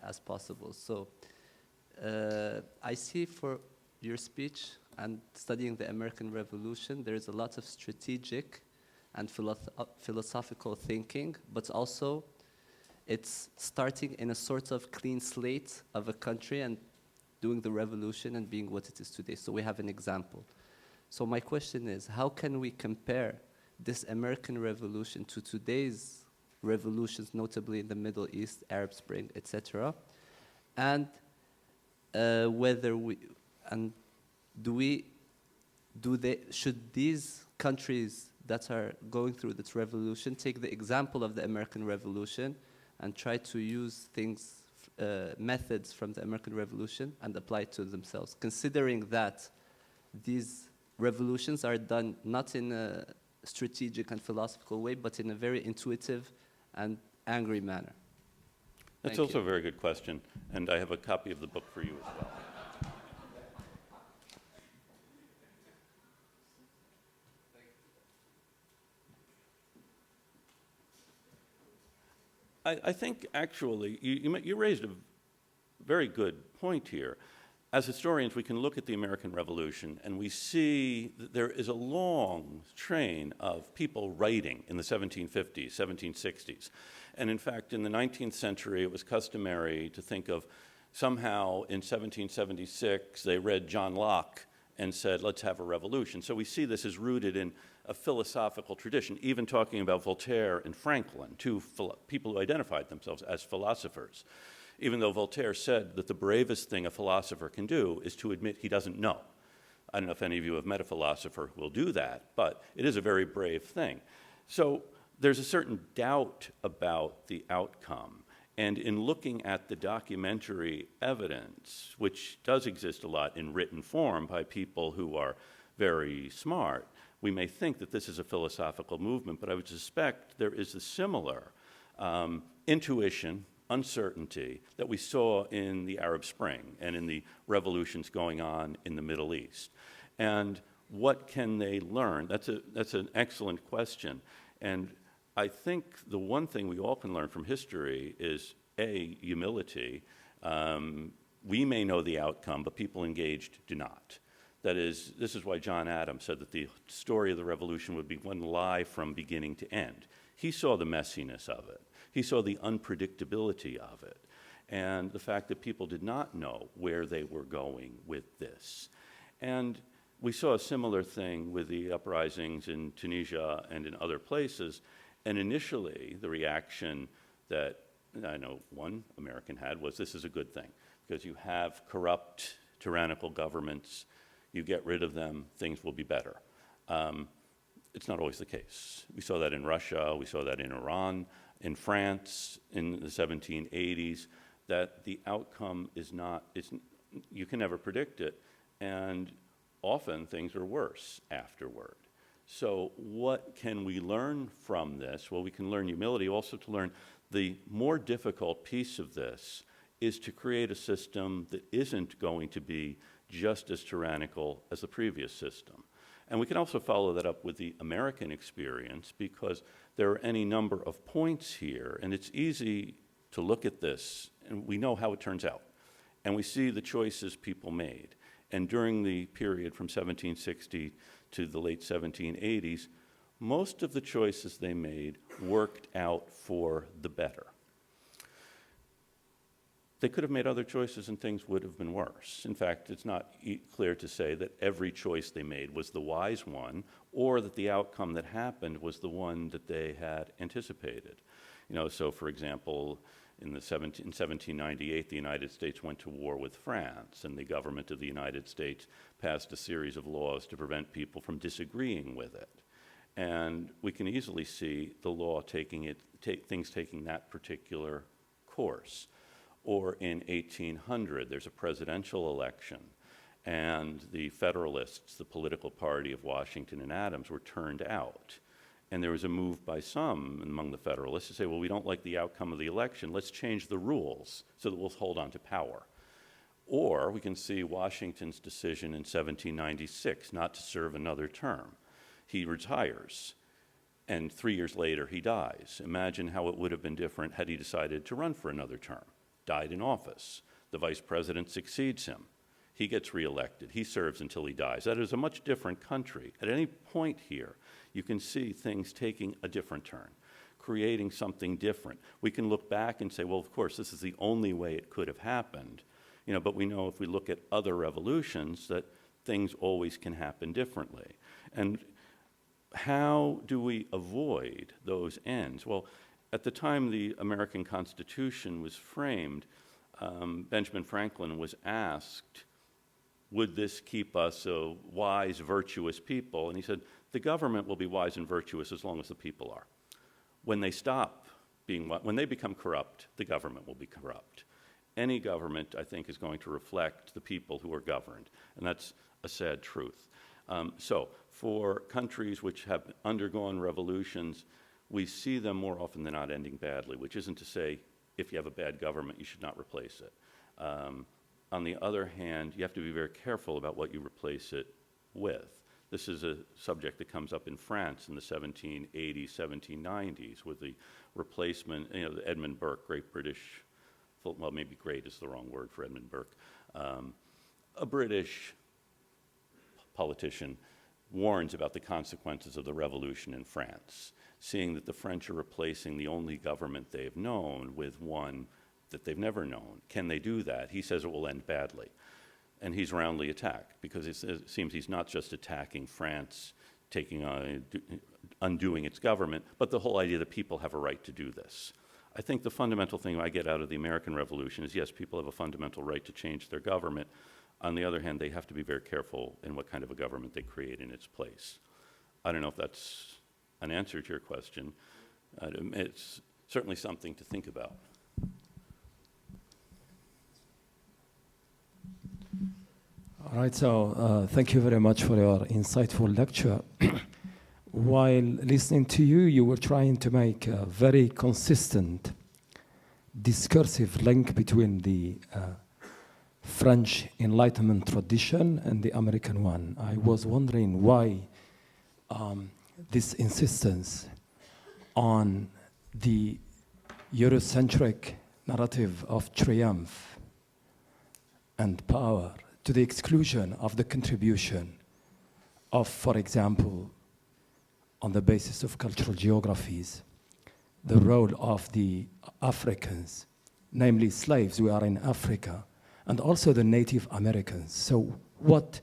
as possible. So I see for your speech and studying the American Revolution, there is a lot of strategic and philosophical thinking, but also it's starting in a sort of clean slate of a country and doing the revolution and being what it is today. So we have an example. So my question is, how can we compare this American Revolution to today's revolutions, notably in the Middle East, Arab Spring, etc., and should these countries that are going through this revolution take the example of the American Revolution and try to use methods from the American Revolution and apply it to themselves, considering that these revolutions are done not in a strategic and philosophical way, but in a very intuitive and angry manner? That's also a very good question, and I have a copy of the book for you as well. I think actually you raised a very good point here. As historians, we can look at the American Revolution and we see that there is a long train of people writing in the 1750s, 1760s. And in fact, in the 19th century, it was customary to think of somehow in 1776, they read John Locke and said, let's have a revolution. So we see this is rooted in a philosophical tradition, even talking about Voltaire and Franklin, two people who identified themselves as philosophers. Even though Voltaire said that the bravest thing a philosopher can do is to admit he doesn't know. I don't know if any of you have met a philosopher who will do that, but it is a very brave thing. So there's a certain doubt about the outcome. And in looking at the documentary evidence, which does exist a lot in written form by people who are very smart, we may think that this is a philosophical movement, but I would suspect there is a similar intuition, uncertainty that we saw in the Arab Spring and in the revolutions going on in the Middle East. And what can they learn? That's an excellent question. And I think the one thing we all can learn from history is, A, humility. We may know the outcome, but people engaged do not. That is, this is why John Adams said that the story of the revolution would be one lie from beginning to end. He saw the messiness of it. He saw the unpredictability of it, and the fact that people did not know where they were going with this. And we saw a similar thing with the uprisings in Tunisia and in other places, and initially the reaction that I know one American had was, this is a good thing. because you have corrupt, tyrannical governments, you get rid of them, things will be better. It's not always the case. We saw that in Russia, we saw that in Iran, in France in the 1780s, that the outcome is not, you can never predict it, and often things are worse afterward. So what can we learn from this? Well, we can learn humility, also to learn the more difficult piece of this is to create a system that isn't going to be just as tyrannical as the previous system. And we can also follow that up with the American experience, because there are any number of points here, and it's easy to look at this, and we know how it turns out. And we see the choices people made. And during the period from 1760 to the late 1780s, most of the choices they made worked out for the better. They could have made other choices and things would have been worse. In fact, it's not clear to say that every choice they made was the wise one, or that the outcome that happened was the one that they had anticipated. You know, so for example, in 1798, the United States went to war with France, and the government of the United States passed a series of laws to prevent people from disagreeing with it. And we can easily see the law taking things taking that particular course. Or in 1800, there's a presidential election, and the Federalists, the political party of Washington and Adams, were turned out. And there was a move by some among the Federalists to say, well, we don't like the outcome of the election, let's change the rules so that we'll hold on to power. Or we can see Washington's decision in 1796 not to serve another term. He retires, and 3 years later he dies. Imagine how it would have been different had he decided to run for another term. Died in office. The vice president succeeds him. He gets reelected. He serves until he dies. That is a much different country. At any point here, you can see things taking a different turn, creating something different. We can look back and say, well, of course, this is the only way it could have happened. You know, but we know if we look at other revolutions that things always can happen differently. And how do we avoid those ends? Well, at the time the American Constitution was framed, Benjamin Franklin was asked, would this keep us a wise, virtuous people? And he said, the government will be wise and virtuous as long as the people are. When they stop being, when they become corrupt, the government will be corrupt. Any government, I think, is going to reflect the people who are governed, and that's a sad truth. So for countries which have undergone revolutions, we see them more often than not ending badly, which isn't to say if you have a bad government, you should not replace it. On the other hand, you have to be very careful about what you replace it with. This is a subject that comes up in France in the 1780s, 1790s with the replacement, you know, the Edmund Burke, great British, well, maybe great is the wrong word for Edmund Burke, a British politician warns about the consequences of the revolution in France, seeing that the French are replacing the only government they've known with one that they've never known. Can they do that? He says it will end badly. And he's roundly attacked, because it seems he's not just attacking France, undoing its government, but the whole idea that people have a right to do this. I think the fundamental thing I get out of the American Revolution is, yes, people have a fundamental right to change their government. On the other hand, they have to be very careful in what kind of a government they create in its place. I don't know if that's an answer to your question. It's certainly something to think about. All right, so thank you very much for your insightful lecture. While listening to you, you were trying to make a very consistent discursive link between the French Enlightenment tradition and the American one. I was wondering why this insistence on the Eurocentric narrative of triumph and power to the exclusion of the contribution of, for example, on the basis of cultural geographies, the role of the Africans, namely slaves, we are in Africa, and also the Native Americans. So what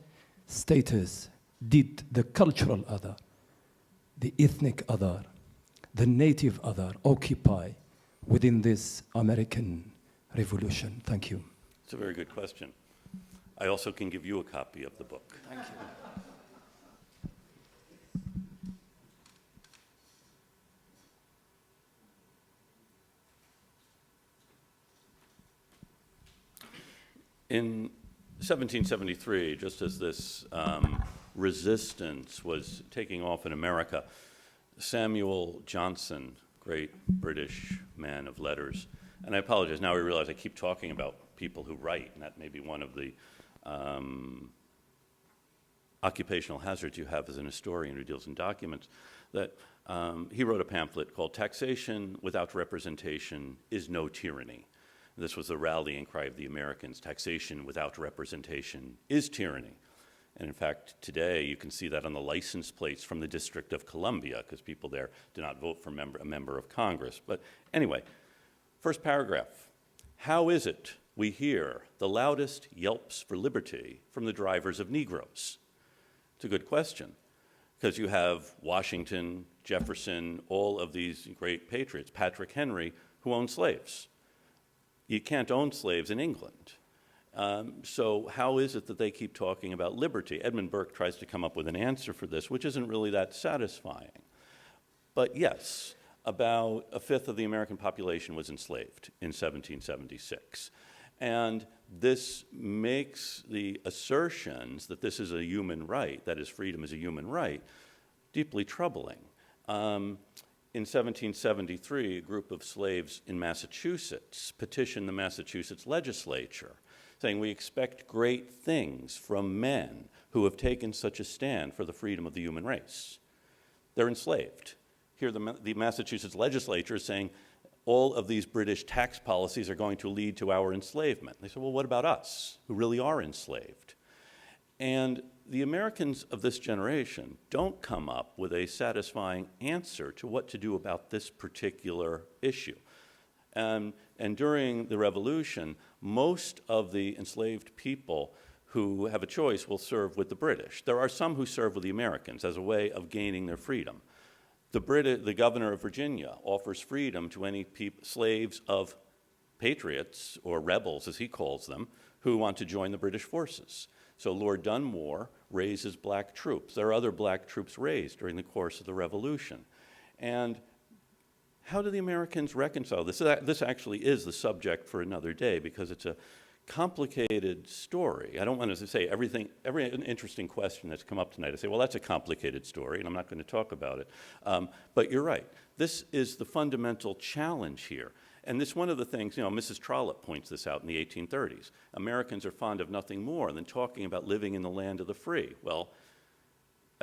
status did the cultural other, the ethnic other, the native other occupy within this American revolution? Thank you. It's a very good question. I also can give you a copy of the book. Thank you. In 1773, just as this resistance was taking off in America, Samuel Johnson, great British man of letters, and I apologize, now I realize I keep talking about people who write, and that may be one of the occupational hazards you have as an historian who deals in documents, that he wrote a pamphlet called "Taxation Without Representation is No Tyranny." This was the rallying cry of the Americans. Taxation without representation is tyranny. And in fact, today you can see that on the license plates from the District of Columbia, because people there do not vote for a member of Congress. But anyway, first paragraph. How is it we hear the loudest yelps for liberty from the drivers of Negroes? It's a good question, because you have Washington, Jefferson, all of these great patriots, Patrick Henry, who owned slaves. You can't own slaves in England. So how is it that they keep talking about liberty? Edmund Burke tries to come up with an answer for this, which isn't really that satisfying. But yes, about a fifth of the American population was enslaved in 1776. And this makes the assertions that this is a human right, that is, freedom is a human right, deeply troubling. In 1773, a group of slaves in Massachusetts petitioned the Massachusetts legislature, saying, we expect great things from men who have taken such a stand for the freedom of the human race. They're enslaved. Here the Massachusetts legislature is saying, all of these British tax policies are going to lead to our enslavement. They said, well, what about us, who really are enslaved? And the Americans of this generation don't come up with a satisfying answer to what to do about this particular issue. And during the Revolution, most of the enslaved people who have a choice will serve with the British. There are some who serve with the Americans as a way of gaining their freedom. The governor of Virginia offers freedom to any slaves of patriots, or rebels as he calls them, who want to join the British forces. So Lord Dunmore raises black troops. There are other black troops raised during the course of the Revolution. And how do the Americans reconcile this? This actually is the subject for another day, because it's a complicated story. I don't want to say every interesting question that's come up tonight. I say, well, that's a complicated story, and I'm not going to talk about it. But you're right. This is the fundamental challenge here. And this one of the things, Mrs. Trollope points this out in the 1830s. Americans are fond of nothing more than talking about living in the land of the free. Well,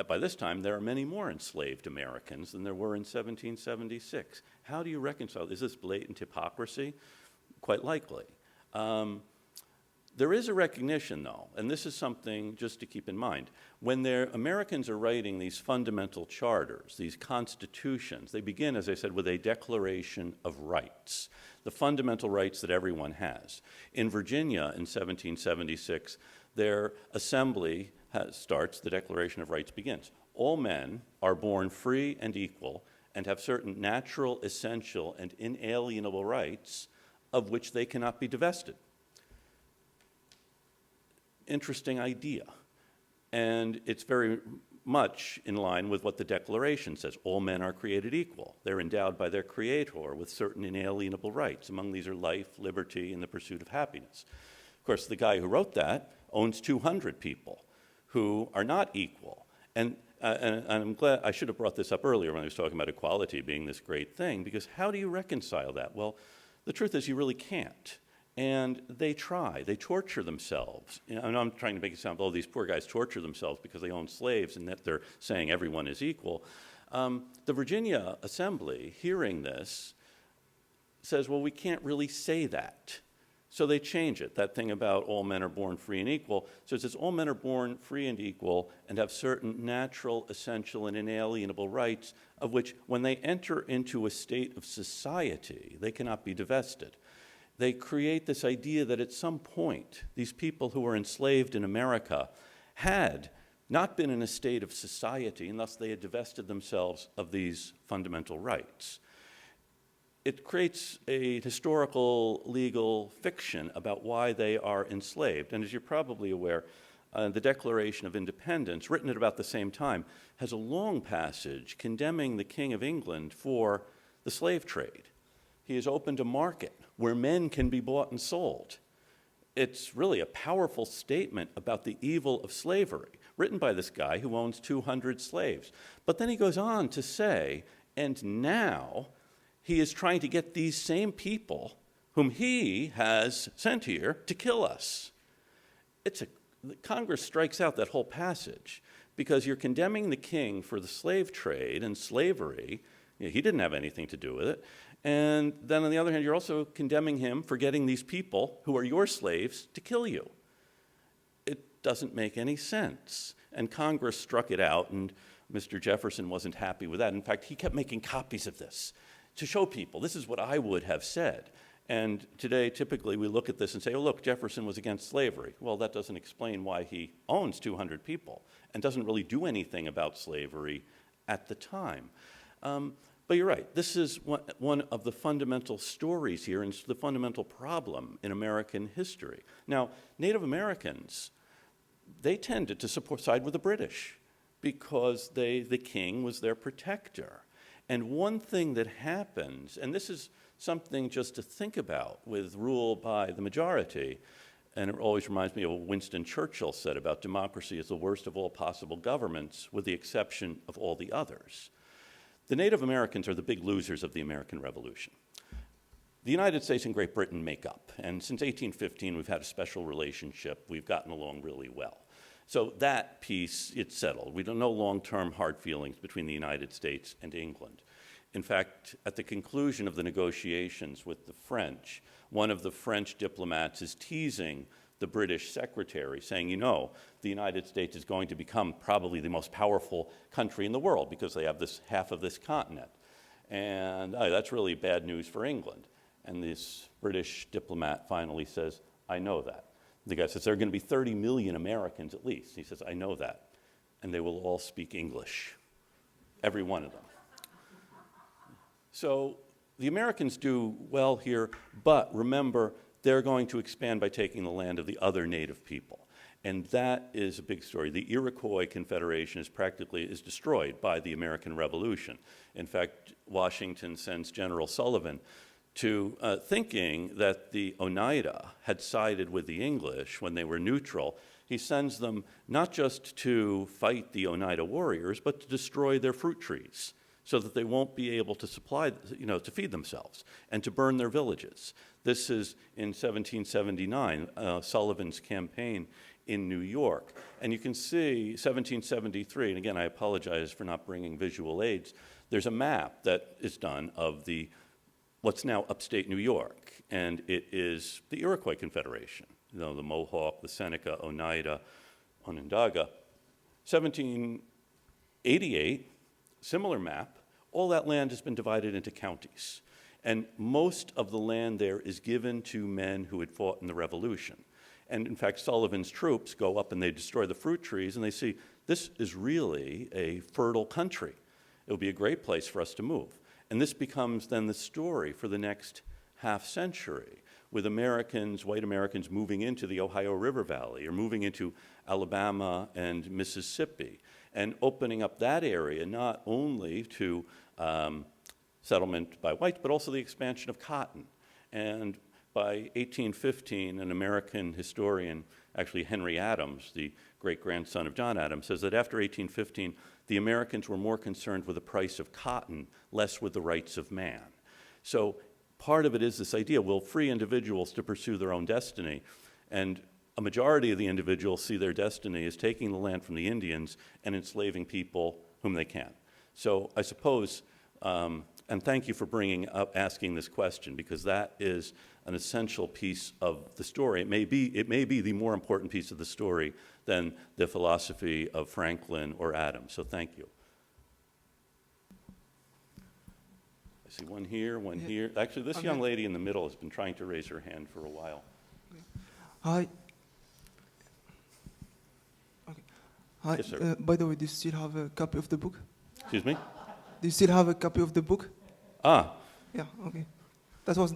by this time, there are many more enslaved Americans than there were in 1776. How do you reconcile? Is this blatant hypocrisy? Quite likely. There is a recognition, though, and this is something just to keep in mind. When Americans are writing these fundamental charters, these constitutions, they begin, as I said, with a Declaration of Rights, the fundamental rights that everyone has. In Virginia in 1776, their assembly starts, the Declaration of Rights begins. All men are born free and equal and have certain natural, essential, and inalienable rights of which they cannot be divested. Interesting idea. And it's very much in line with what the Declaration says. All men are created equal. They're endowed by their Creator with certain inalienable rights. Among these are life, liberty, and the pursuit of happiness. Of course, the guy who wrote that owns 200 people who are not equal. And I'm glad, I should have brought this up earlier when I was talking about equality being this great thing, because how do you reconcile that? Well, the truth is you really can't. And they try. They torture themselves. And I'm trying to make it sound, oh, these poor guys torture themselves because they own slaves and that they're saying everyone is equal. The Virginia Assembly, hearing this, says, well, we can't really say that. So they change it, that thing about all men are born free and equal. So it says all men are born free and equal and have certain natural, essential, and inalienable rights of which, when they enter into a state of society, they cannot be divested. They create this idea that at some point, these people who were enslaved in America had not been in a state of society, and thus they had divested themselves of these fundamental rights. it creates a historical legal fiction about why they are enslaved. And as you're probably aware, the Declaration of Independence, written at about the same time, has a long passage condemning the King of England for the slave trade. He has opened a market where men can be bought and sold. It's really a powerful statement about the evil of slavery, written by this guy who owns 200 slaves. But then he goes on to say, and now he is trying to get these same people whom he has sent here to kill us. Congress strikes out that whole passage because you're condemning the king for the slave trade and slavery. He didn't have anything to do with it. And then on the other hand, you're also condemning him for getting these people who are your slaves to kill you. It doesn't make any sense. And Congress struck it out, and Mr. Jefferson wasn't happy with that. In fact, he kept making copies of this to show people, this is what I would have said. And today, typically, we look at this and say, oh, look, Jefferson was against slavery. Well, that doesn't explain why he owns 200 people and doesn't really do anything about slavery at the time. But you're right, this is one of the fundamental stories here and the fundamental problem in American history. Now, Native Americans, they tended to side with the British because the king was their protector. And one thing that happens, and this is something just to think about with rule by the majority, and it always reminds me of what Winston Churchill said about democracy is the worst of all possible governments with the exception of all the others. The Native Americans are the big losers of the American Revolution. The United States and Great Britain make up, and since 1815 we've had a special relationship. We've gotten along really well. So that piece, it's settled. We don't know long-term hard feelings between the United States and England. In fact, at the conclusion of the negotiations with the French, one of the French diplomats is teasing the British secretary, saying, you know, the United States is going to become probably the most powerful country in the world because they have this half of this continent. And that's really bad news for England. And this British diplomat finally says, I know that. The guy says, there are going to be 30 million Americans at least. He says, I know that. And they will all speak English, every one of them. So the Americans do well here, but remember, they're going to expand by taking the land of the other native people. And that is a big story. The Iroquois Confederation is destroyed by the American Revolution. In fact, Washington sends General Sullivan to thinking that the Oneida had sided with the English when they were neutral. He sends them not just to fight the Oneida warriors, but to destroy their fruit trees so that they won't be able to supply, to feed themselves and to burn their villages. This is in 1779, Sullivan's campaign in New York. And you can see 1773, and again, I apologize for not bringing visual aids. There's a map that is done of what's now upstate New York, and it is the Iroquois Confederation. The Mohawk, the Seneca, Oneida, Onondaga. 1788, similar map. All that land has been divided into counties. And most of the land there is given to men who had fought in the Revolution. And in fact, Sullivan's troops go up and they destroy the fruit trees and they see, this is really a fertile country. It will be a great place for us to move. And this becomes then the story for the next half century, with white Americans moving into the Ohio River Valley or moving into Alabama and Mississippi and opening up that area not only to settlement by whites, but also the expansion of cotton. And by 1815, an American historian, actually Henry Adams, the great-grandson of John Adams, says that after 1815, the Americans were more concerned with the price of cotton, less with the rights of man. So part of it is this idea, we'll free individuals to pursue their own destiny, and a majority of the individuals see their destiny as taking the land from the Indians and enslaving people whom they can. So I suppose, and thank you for asking this question, because that is an essential piece of the story. It may be the more important piece of the story than the philosophy of Franklin or Adams. So thank you. I see one here, one here. Actually, this young lady in the middle has been trying to raise her hand for a while. Hi. Okay. Hi. Yes, sir. By the way, do you still have a copy of the book? Excuse me? Do you still have a copy of the book? Yeah, okay. That was,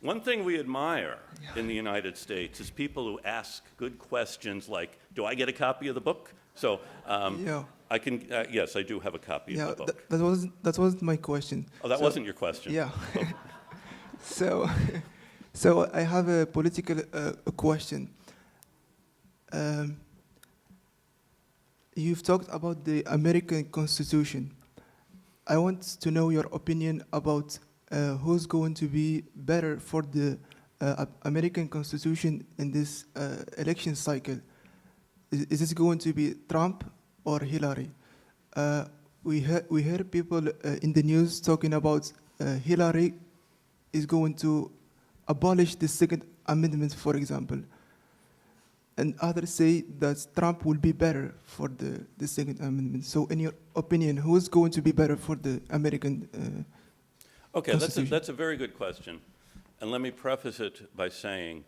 One thing we admire in the United States is people who ask good questions like, do I get a copy of the book? So yeah. I can, yes, I do have a copy Yeah, of the book. that wasn't my question. Oh, that So- wasn't your question? Yeah. So, so I have a political question. Um, you've talked about the American Constitution. I want to know your opinion about who's going to be better for the American Constitution in this election cycle. Is this going to be Trump or Hillary? We hear people in the news talking about Hillary is going to abolish the Second Amendment, for example. And others say that Trump will be better for the Second Amendment. So in your opinion, who is going to be better for the American Okay, Constitution? that's a very good question. And let me preface it by saying,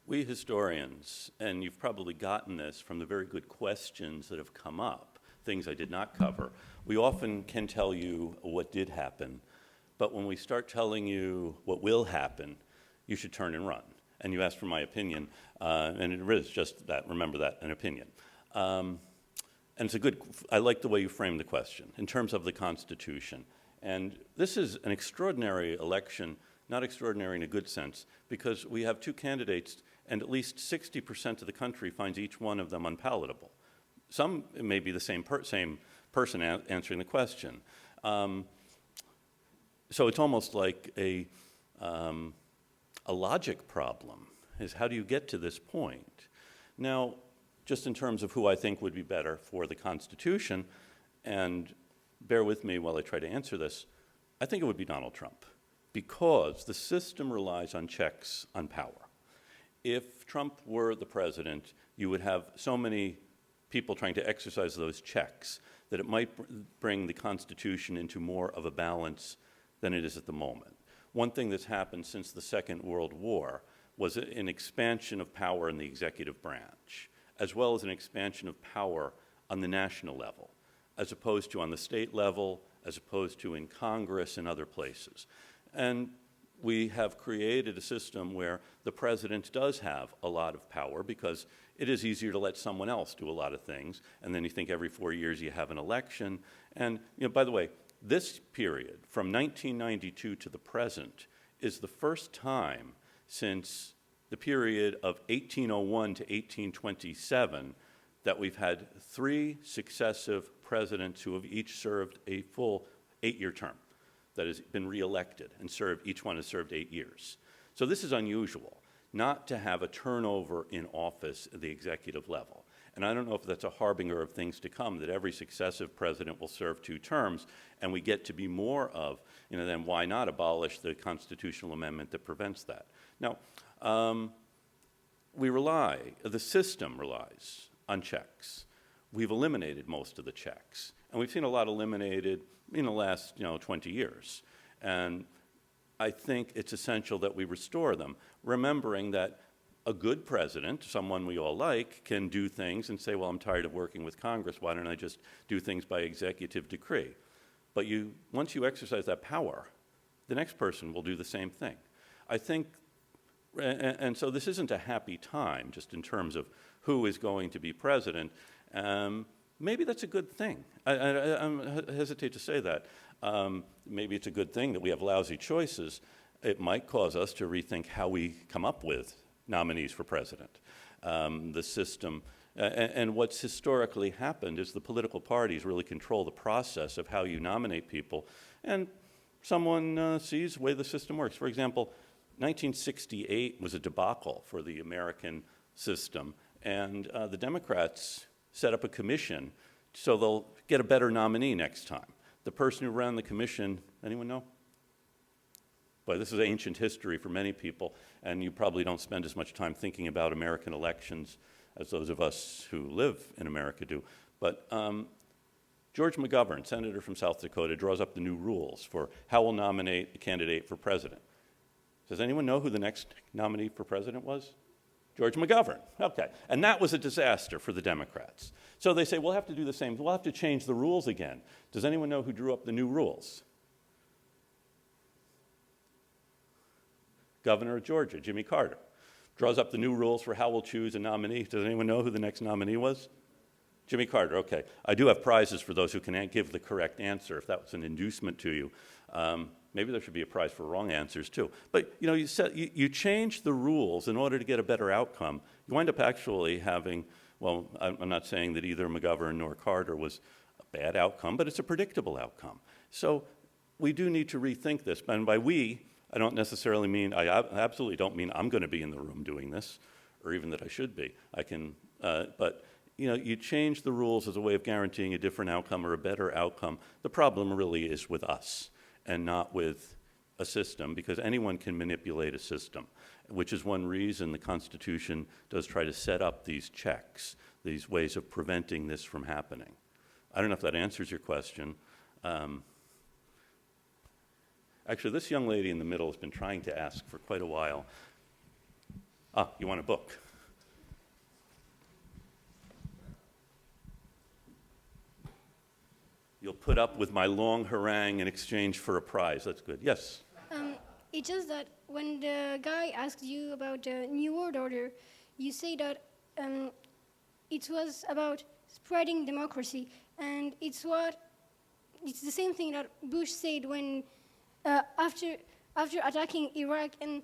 we historians, and you've probably gotten this from the very good questions that have come up, things I did not cover, we often can tell you what did happen, but when we start telling you what will happen, you should turn and run. And you asked for my opinion, and it is just that, remember that, an opinion. And it's a good, I like the way you framed the question in terms of the Constitution. And this is an extraordinary election, not extraordinary in a good sense, because we have two candidates and at least 60% of the country finds each one of them unpalatable. Some may be the same person answering the question. So it's almost like a logic problem, is how do you get to this point? Now, just in terms of who I think would be better for the Constitution, and bear with me while I try to answer this, I think it would be Donald Trump, because the system relies on checks on power. If Trump were the president, you would have so many people trying to exercise those checks that it might bring the Constitution into more of a balance than it is at the moment. One thing that's happened since the Second World War was an expansion of power in the executive branch, as well as an expansion of power on the national level, as opposed to on the state level, as opposed to in Congress and other places. And we have created a system where the president does have a lot of power because it is easier to let someone else do a lot of things, and then you think every 4 years you have an election. And by the way, this period, from 1992 to the present, is the first time since the period of 1801 to 1827 that we've had 3 successive presidents who have each served a full 8-year term, that has been reelected and served, each one has served 8 years. So this is unusual, not to have a turnover in office at the executive level. And I don't know if that's a harbinger of things to come, that every successive president will serve 2 terms, and we get to be more of, then why not abolish the constitutional amendment that prevents that? Now, the system relies on checks. We've eliminated most of the checks, and we've seen a lot eliminated in the last 20 years. And I think it's essential that we restore them, remembering that a good president, someone we all like, can do things and say, well, I'm tired of working with Congress, why don't I just do things by executive decree? But once you exercise that power, the next person will do the same thing. I think, and so this isn't a happy time, just in terms of who is going to be president. Maybe that's a good thing. I hesitate to say that. Maybe it's a good thing that we have lousy choices. It might cause us to rethink how we come up with nominees for president. The system, and what's historically happened is the political parties really control the process of how you nominate people, and someone sees the way the system works. For example, 1968 was a debacle for the American system, and the Democrats set up a commission so they'll get a better nominee next time. The person who ran the commission, anyone know? But this is ancient history for many people, and you probably don't spend as much time thinking about American elections as those of us who live in America do. But George McGovern, senator from South Dakota, draws up the new rules for how we'll nominate a candidate for president. Does anyone know who the next nominee for president was? George McGovern. Okay. And that was a disaster for the Democrats. So they say, we'll have to do the same. We'll have to change the rules again. Does anyone know who drew up the new rules? Governor of Georgia, Jimmy Carter, draws up the new rules for how we'll choose a nominee. Does anyone know who the next nominee was? Jimmy Carter, okay. I do have prizes for those who can give the correct answer, if that was an inducement to you. Maybe there should be a prize for wrong answers too. But you know, you change the rules in order to get a better outcome. You wind up actually having, well, I'm not saying that either McGovern nor Carter was a bad outcome, but it's a predictable outcome. So we do need to rethink this. And by we, I don't necessarily mean, I absolutely don't mean I'm going to be in the room doing this, or even that I should be. I can, but you know, you change the rules as a way of guaranteeing a different outcome or a better outcome. The problem really is with us and not with a system, because anyone can manipulate a system, which is one reason the Constitution does try to set up these checks, these ways of preventing this from happening. I don't know if that answers your question. Actually, this young lady in the middle has been trying to ask for quite a while. Ah, you want a book? You'll put up with my long harangue in exchange for a prize. That's good. Yes? It's just that when the guy asked you about the New World Order, you say that it was about spreading democracy, and it's the same thing that Bush said when after attacking Iraq and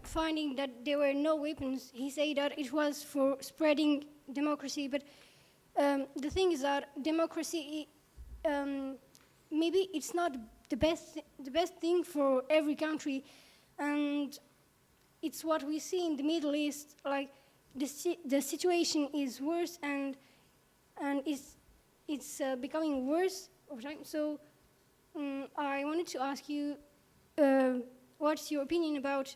finding that there were no weapons, he said that it was for spreading democracy. But the thing is that democracy, maybe it's not the best thing for every country, and it's what we see in the Middle East. Like the situation is worse, and it's becoming worse over time. So I wanted to ask you, what's your opinion about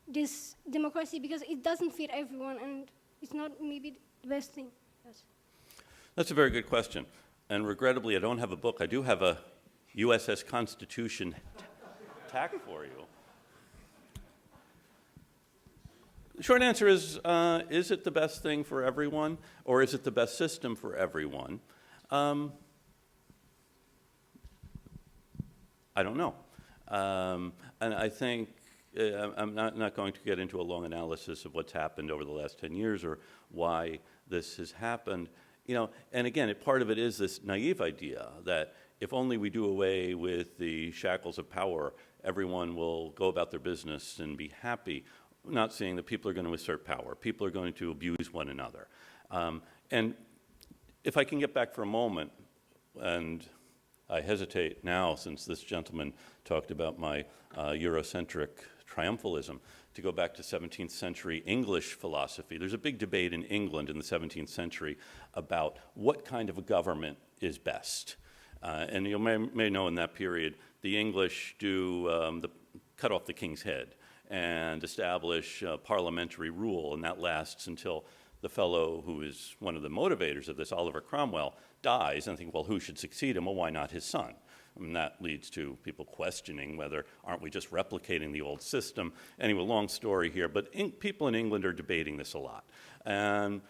this democracy, because it doesn't fit everyone, and it's not maybe the best thing. Yes. That's a very good question. And regrettably, I don't have a book. I do have a USS Constitution tack for you. The short answer is it the best thing for everyone, or is it the best system for everyone? I don't know. And I think I'm not going to get into a long analysis of what's happened over the last 10 years or why this has happened. You know, and again, part of it is this naive idea that if only we do away with the shackles of power, everyone will go about their business and be happy, not seeing that people are going to assert power. People are going to abuse one another. And if I can get back for a moment, and I hesitate now since this gentleman talked about my Eurocentric triumphalism, to go back to 17th century English philosophy. There's a big debate in England in the 17th century about what kind of a government is best. And you may know in that period, the English do cut off the king's head and establish parliamentary rule, and that lasts until the fellow who is one of the motivators of this, Oliver Cromwell, dies, and I think, well, who should succeed him? Well, why not his son? I mean, that leads to people questioning whether, aren't we just replicating the old system? Anyway, long story here, but people in England are debating this a lot. And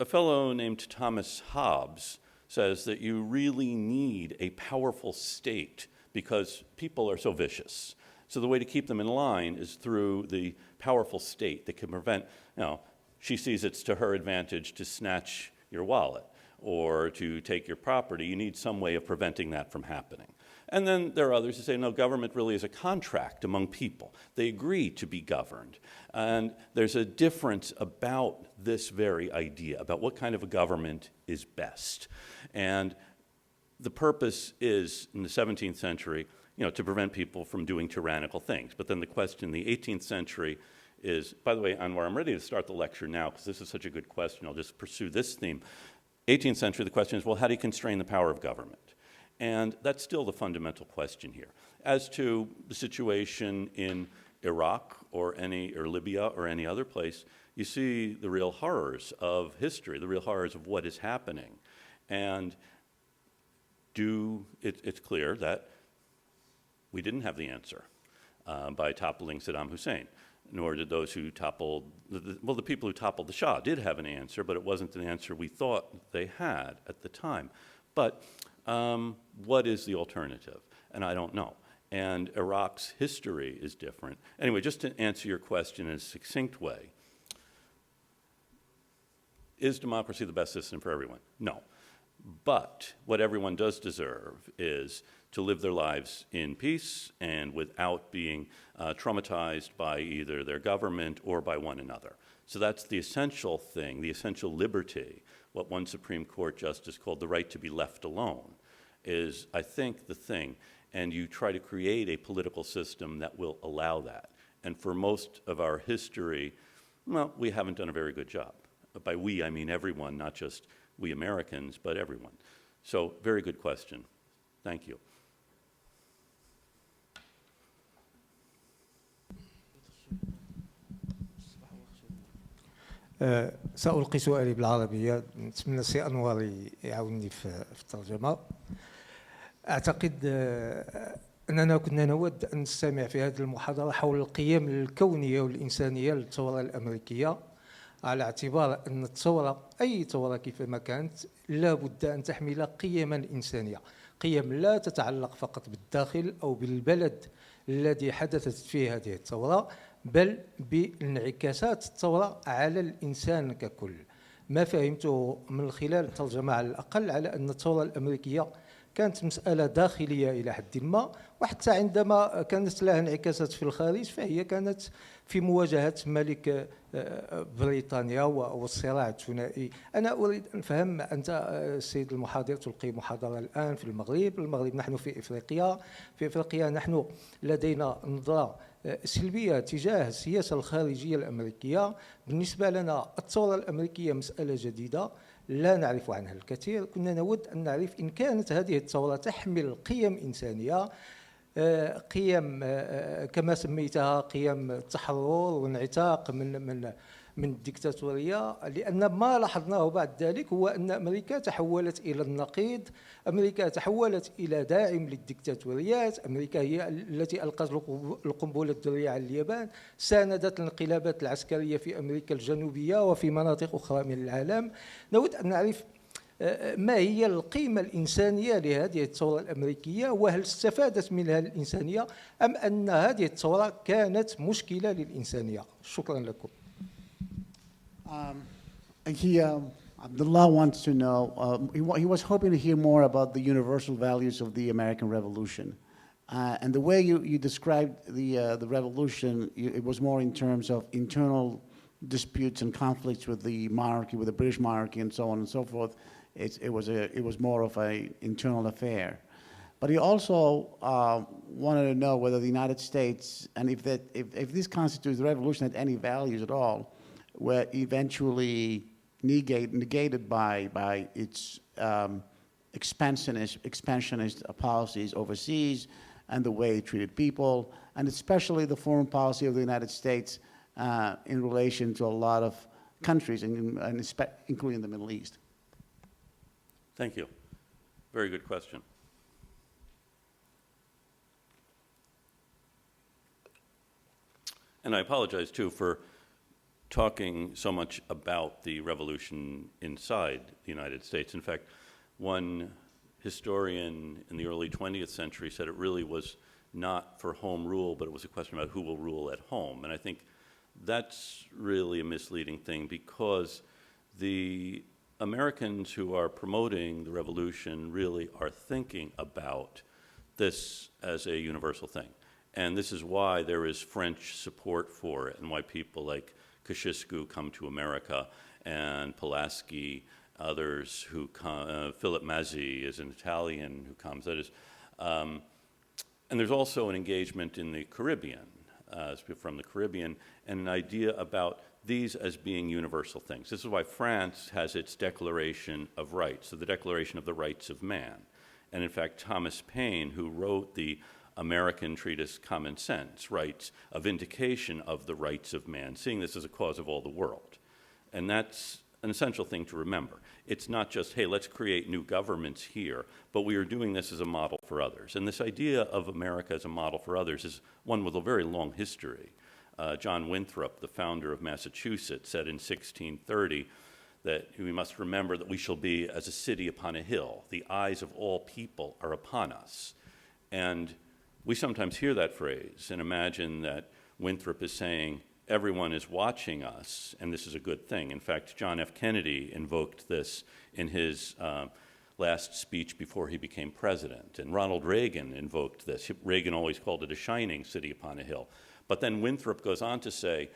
a fellow named Thomas Hobbes says that you really need a powerful state because people are so vicious. So the way to keep them in line is through the powerful state that can prevent, you know, she sees it's to her advantage to snatch your wallet or to take your property. You need some way of preventing that from happening. And then there are others who say, no, government really is a contract among people. They agree to be governed. And there's a difference about this very idea, about what kind of a government is best. And the purpose is, in the 17th century, you know, to prevent people from doing tyrannical things. But then the question in the 18th century is, by the way, Anwar, I'm ready to start the lecture now because this is such a good question. I'll just pursue this theme. 18th century, the question is, well, how do you constrain the power of government? And that's still the fundamental question here. As to the situation in Iraq or Libya or any other place, you see the real horrors of history, the real horrors of what is happening. And it's clear that we didn't have the answer by toppling Saddam Hussein, nor did those who toppled, the people who toppled the Shah did have an answer, but it wasn't an answer we thought they had at the time. But what is the alternative? And I don't know. and Iraq's history is different. Anyway, just to answer your question in a succinct way, is democracy the best system for everyone? No. But what everyone does deserve is to live their lives in peace and without being traumatized by either their government or by one another. So that's the essential thing, the essential liberty, what one Supreme Court justice called the right to be left alone, is, I think, the thing. And you try to create a political system that will allow that. And for most of our history, well, we haven't done a very good job. By we, I mean everyone, not just we Americans, but everyone. So, very good question. Thank you. سألقي سؤالي بالعربية، نتمنى سي أنور يعاونني في الترجمة. أعتقد أننا كنا نود أن نستمع في هذه المحاضرة حول القيم الكونية والإنسانية للثورة الأمريكية، على اعتبار أن الثورة أي ثورة كيفما كانت لا بد أن تحمل قيما إنسانية، قيم لا تتعلق فقط بالداخل أو بالبلد الذي حدثت فيه هذه الثورة، بل بانعكاسات الثورة على الإنسان ككل. ما فهمته من خلال الترجمة على الأقل على أن الثورة الأمريكية كانت مسألة داخلية إلى حد ما، وحتى عندما كانت لها انعكاسات في الخارج فهي كانت في مواجهة ملك بريطانيا والصراع الثنائي. أنا أريد أن أفهم، أنت السيد المحاضر تلقي محاضرة الآن في المغرب، نحن في إفريقيا نحن لدينا نظرة سلبية تجاه السياسة الخارجية الأمريكية. بالنسبة لنا الثورة الأمريكية مسألة جديدة لا نعرف عنها الكثير، كنا نود أن نعرف إن كانت هذه الثورة تحمل قيم إنسانية، قيم كما سميتها قيم التحرر والانعتاق من الدكتاتورية، لأن ما لاحظناه بعد ذلك هو أن أمريكا تحولت إلى النقيض، أمريكا تحولت إلى داعم للدكتاتوريات، أمريكا هي التي ألقت القنبلة الذرية على اليابان، ساندت الانقلابات العسكرية في أمريكا الجنوبية وفي مناطق أخرى من العالم. نود أن نعرف ما هي القيمة الإنسانية لهذه الثورة الأمريكية، وهل استفادت منها الإنسانية أم أن هذه الثورة كانت مشكلة للإنسانية؟ شكرا لكم. Abdullah wants to know, he was hoping to hear more about the universal values of the American Revolution. And the way you described the revolution, it was more in terms of internal disputes and conflicts with the monarchy, with the British monarchy, and so on and so forth. It was more of an internal affair. But he also wanted to know whether the United States, and if this constitutes the revolution had any values at all, were eventually negated by its expansionist policies overseas and the way it treated people, and especially the foreign policy of the United States in relation to a lot of countries, including the Middle East. Thank you. Very good question. And I apologize, too, for talking so much about the revolution inside the United States. In fact, one historian in the early 20th century said it really was not for home rule, but it was a question about who will rule at home. And I think that's really a misleading thing, because the Americans who are promoting the revolution really are thinking about this as a universal thing. And this is why there is French support for it, and why people like Kosciuszko come to America, and Pulaski, others who come, Philip Mazzi is an Italian who comes. That is, and there's also an engagement in the Caribbean, from the Caribbean, and an idea about these as being universal things. This is why France has its Declaration of Rights, so the Declaration of the Rights of Man. And in fact, Thomas Paine, who wrote the American treatise Common Sense, writes a vindication of the rights of man, seeing this as a cause of all the world. And that's an essential thing to remember. It's not just, hey, let's create new governments here, but we are doing this as a model for others. And this idea of America as a model for others is one with a very long history. John Winthrop, the founder of Massachusetts, said in 1630 that we must remember that we shall be as a city upon a hill. The eyes of all people are upon us. And We sometimes hear that phrase and imagine that Winthrop is saying, everyone is watching us, and this is a good thing. In fact, John F. Kennedy invoked this in his last speech before he became president, and Ronald Reagan invoked this. Reagan always called it a shining city upon a hill. But then Winthrop goes on to say,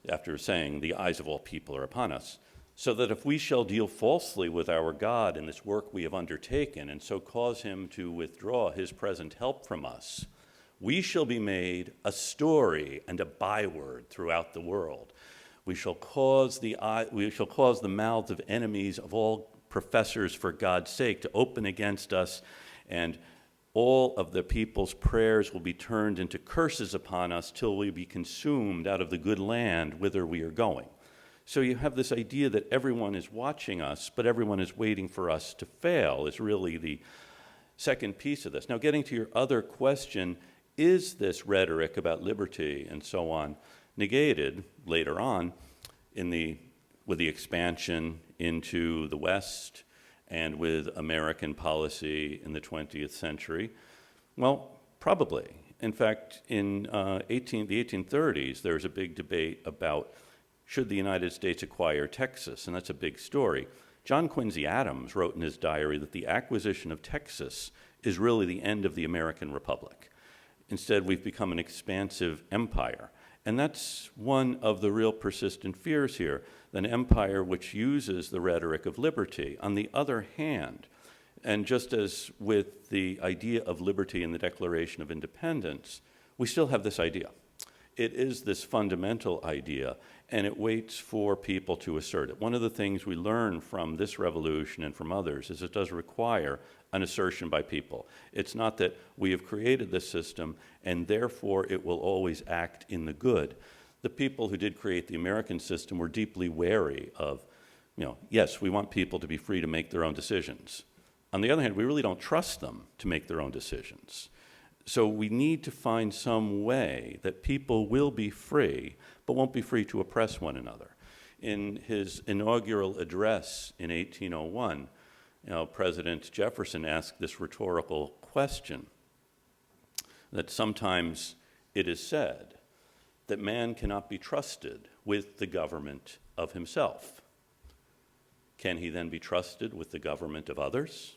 after saying, the eyes of all people are upon us, so that if we shall deal falsely with our God in this work we have undertaken, and so cause him to withdraw his present help from us, we shall be made a story and a byword throughout the world. We shall cause the mouths of enemies of all professors for God's sake to open against us, and all of the people's prayers will be turned into curses upon us till we be consumed out of the good land whither we are going. So you have this idea that everyone is watching us, but everyone is waiting for us to fail is really the second piece of this. Now, getting to your other question, is this rhetoric about liberty and so on negated later on with the expansion into the West and with American policy in the 20th century? Well, probably. In fact, in the 1830s, there was a big debate about should the United States acquire Texas, and that's a big story. John Quincy Adams wrote in his diary that the acquisition of Texas is really the end of the American Republic. Instead, we've become an expansive empire. And that's one of the real persistent fears here, an empire which uses the rhetoric of liberty. On the other hand, and just as with the idea of liberty in the Declaration of Independence, we still have this idea. It is this fundamental idea, and it waits for people to assert it. One of the things we learn from this revolution and from others is it does require an assertion by people. It's not that we have created this system and therefore it will always act in the good. The people who did create the American system were deeply wary of, yes, we want people to be free to make their own decisions. On the other hand, we really don't trust them to make their own decisions. So we need to find some way that people will be free, but won't be free to oppress one another. In his inaugural address in 1801, President Jefferson asked this rhetorical question, that sometimes it is said that man cannot be trusted with the government of himself. Can he then be trusted with the government of others?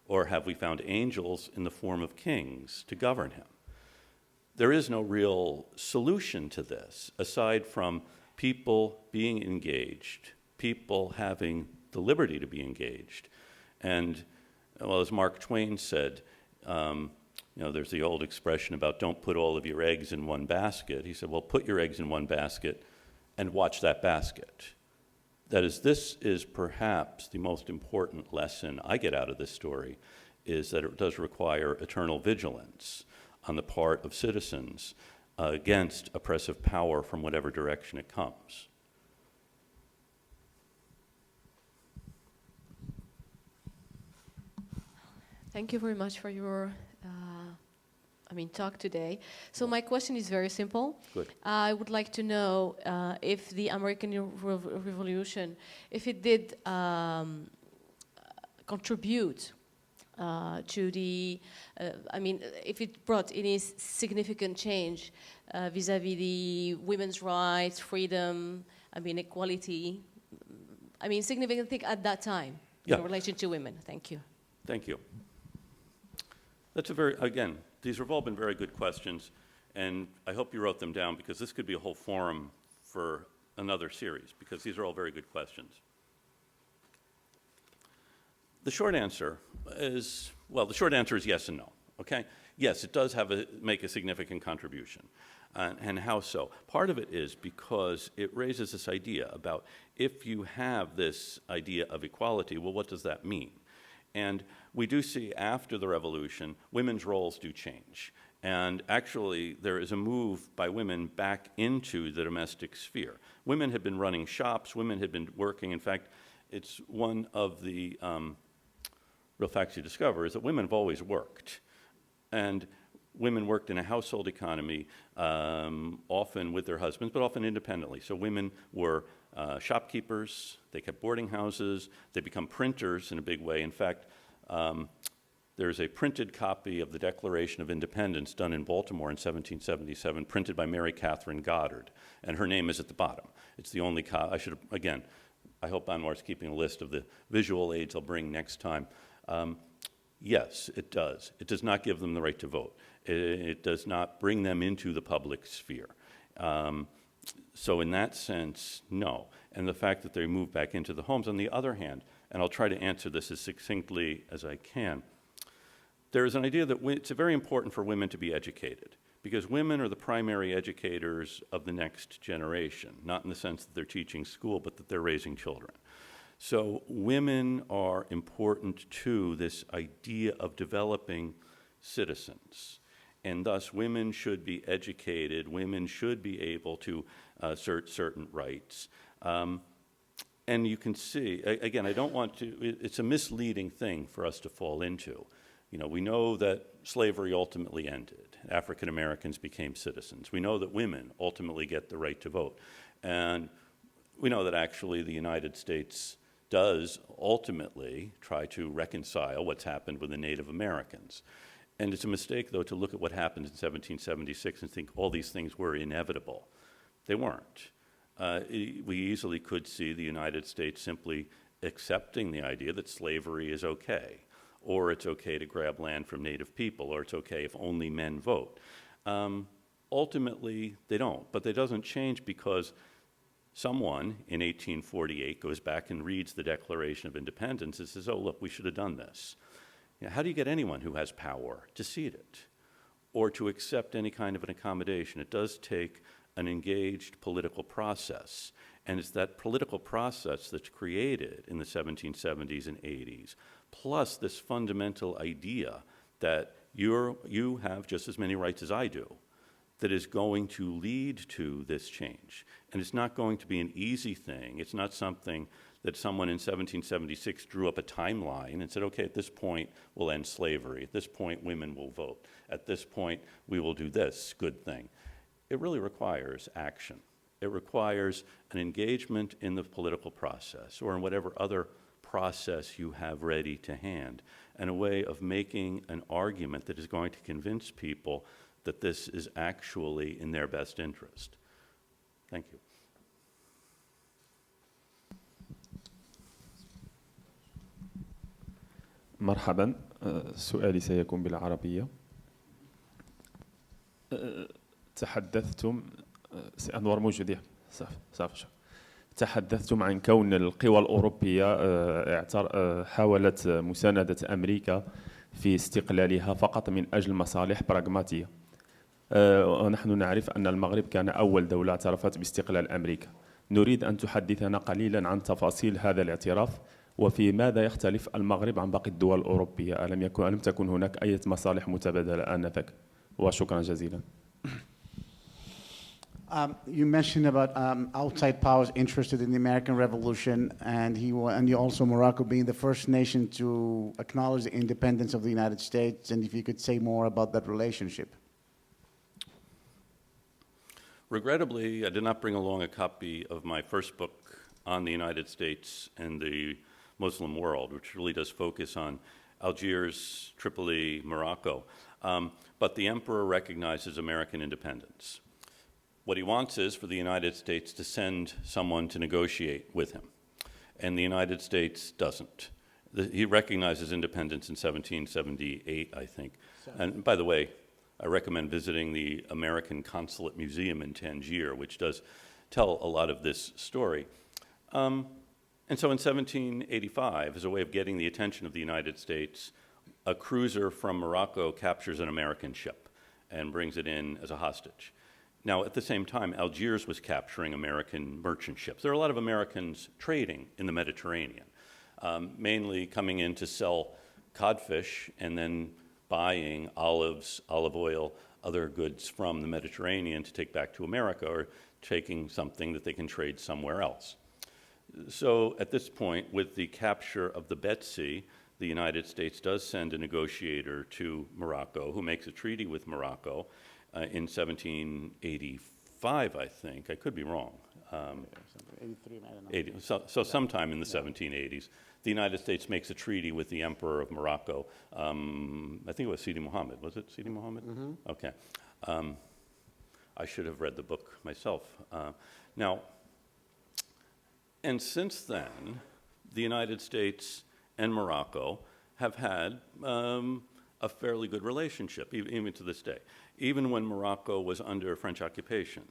Or have we found angels in the form of kings to govern him? There is no real solution to this, aside from people being engaged, people having the liberty to be engaged. And, well, as Mark Twain said, there's the old expression about don't put all of your eggs in one basket. He said, well, put your eggs in one basket and watch that basket. That is, this is perhaps the most important lesson I get out of this story, is that it does require eternal vigilance on the part of citizens against oppressive power from whatever direction it comes. Thank you very much for your talk today. So my question is very simple. Good. I would like to know if the American Revolution, if it did contribute to the, if it brought any significant change vis-à-vis the women's rights, freedom, equality, significant thing at that time in relation to women. Thank you. Thank you. That's again, these have all been very good questions, and I hope you wrote them down because this could be a whole forum for another series, because these are all very good questions. The short answer is yes and no, okay? Yes, it does make a significant contribution. And how so? Part of it is because it raises this idea about if you have this idea of equality, well, what does that mean? And we do see after the revolution, women's roles do change. And actually, there is a move by women back into the domestic sphere. Women had been running shops, women had been working. In fact, it's one of the real facts you discover is that women have always worked. And women worked in a household economy, often with their husbands, but often independently. So women were shopkeepers, they kept boarding houses, they become printers in a big way. In fact, There's a printed copy of the Declaration of Independence done in Baltimore in 1777, printed by Mary Catherine Goddard, and her name is at the bottom. It's the only again, I hope Anwar's keeping a list of the visual aids I'll bring next time. Yes, it does. It does not give them the right to vote. It does not bring them into the public sphere. So in that sense, no. And the fact that they move back into the homes, on the other hand, and I'll try to answer this as succinctly as I can, there is an idea that it's very important for women to be educated, because women are the primary educators of the next generation, not in the sense that they're teaching school, but that they're raising children. So women are important to this idea of developing citizens. And thus, women should be educated, women should be able to assert certain rights. And you can see, again, I don't want to, it's a misleading thing for us to fall into. You know, we know that slavery ultimately ended. African Americans became citizens. We know that women ultimately get the right to vote. And we know that actually the United States does ultimately try to reconcile what's happened with the Native Americans. And it's a mistake, though, to look at what happened in 1776 and think all these things were inevitable. They weren't. We easily could see the United States simply accepting the idea that slavery is okay, or it's okay to grab land from Native people, or it's okay if only men vote. Ultimately, they don't. But that doesn't change because someone in 1848 goes back and reads the Declaration of Independence and says, oh, look, we should have done this. You know, how do you get anyone who has power to cede it or to accept any kind of an accommodation? It does take an engaged political process. And it's that political process that's created in the 1770s and 80s, plus this fundamental idea that you have just as many rights as I do, that is going to lead to this change. And it's not going to be an easy thing. It's not something that someone in 1776 drew up a timeline and said, okay, at this point, we'll end slavery. At this point, women will vote. At this point, we will do this good thing. It really requires action. It requires an engagement in the political process or in whatever other process you have ready to hand, and a way of making an argument that is going to convince people that this is actually in their best interest. Thank you. مرحبا. سؤالي سيكون بالعربية. تحدثتم أنور موجود صافي. تحدثتم عن كون القوى الأوروبية حاولت مساندة أمريكا في استقلالها فقط من أجل مصالح براغماتية. ونحن نعرف أن المغرب كان أول دولة اعترفت باستقلال أمريكا. نريد أن تحدثنا قليلا عن تفاصيل هذا الاعتراف وفي ماذا يختلف المغرب عن باقي الدول الأوروبية. ألم تكن هناك أي مصالح متبادلة آنذاك؟ وشكرا جزيلا. You mentioned about outside powers interested in the American Revolution, and you also Morocco being the first nation to acknowledge the independence of the United States, and if you could say more about that relationship. Regrettably, I did not bring along a copy of my first book on the United States and the Muslim world, which really does focus on Algiers, Tripoli, Morocco. But the emperor recognizes American independence. What he wants is for the United States to send someone to negotiate with him, and the United States doesn't. He recognizes independence in 1778, I think. And by the way, I recommend visiting the American Consulate Museum in Tangier, which does tell a lot of this story. And so in 1785, as a way of getting the attention of the United States, a cruiser from Morocco captures an American ship and brings it in as a hostage. Now, at the same time, Algiers was capturing American merchant ships. There are a lot of Americans trading in the Mediterranean, mainly coming in to sell codfish and then buying olives, olive oil, other goods from the Mediterranean to take back to America, or taking something that they can trade somewhere else. So at this point, with the capture of the Betsy, the United States does send a negotiator to Morocco who makes a treaty with Morocco in 1785, I think. I could be wrong. 83, I don't know. 80, so sometime in the 1780s, the United States makes a treaty with the Emperor of Morocco. I think it was Sidi Mohammed. Was it Sidi Mohammed? Okay. I should have read the book myself. Now, and since then, the United States and Morocco have had a fairly good relationship, even to this day. Even when Morocco was under French occupation,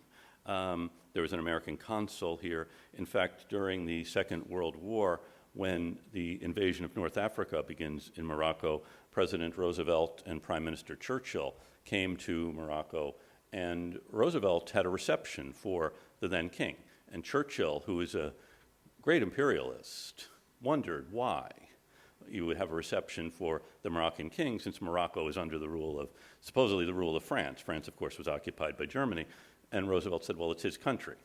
there was an American consul here. In fact, during the Second World War, when the invasion of North Africa begins in Morocco, President Roosevelt and Prime Minister Churchill came to Morocco, and Roosevelt had a reception for the then king. And Churchill, who is a great imperialist, wondered why you would have a reception for the Moroccan king, since Morocco is under the rule of, supposedly the rule of France. France, of course, was occupied by Germany. And Roosevelt said, well, it's his country,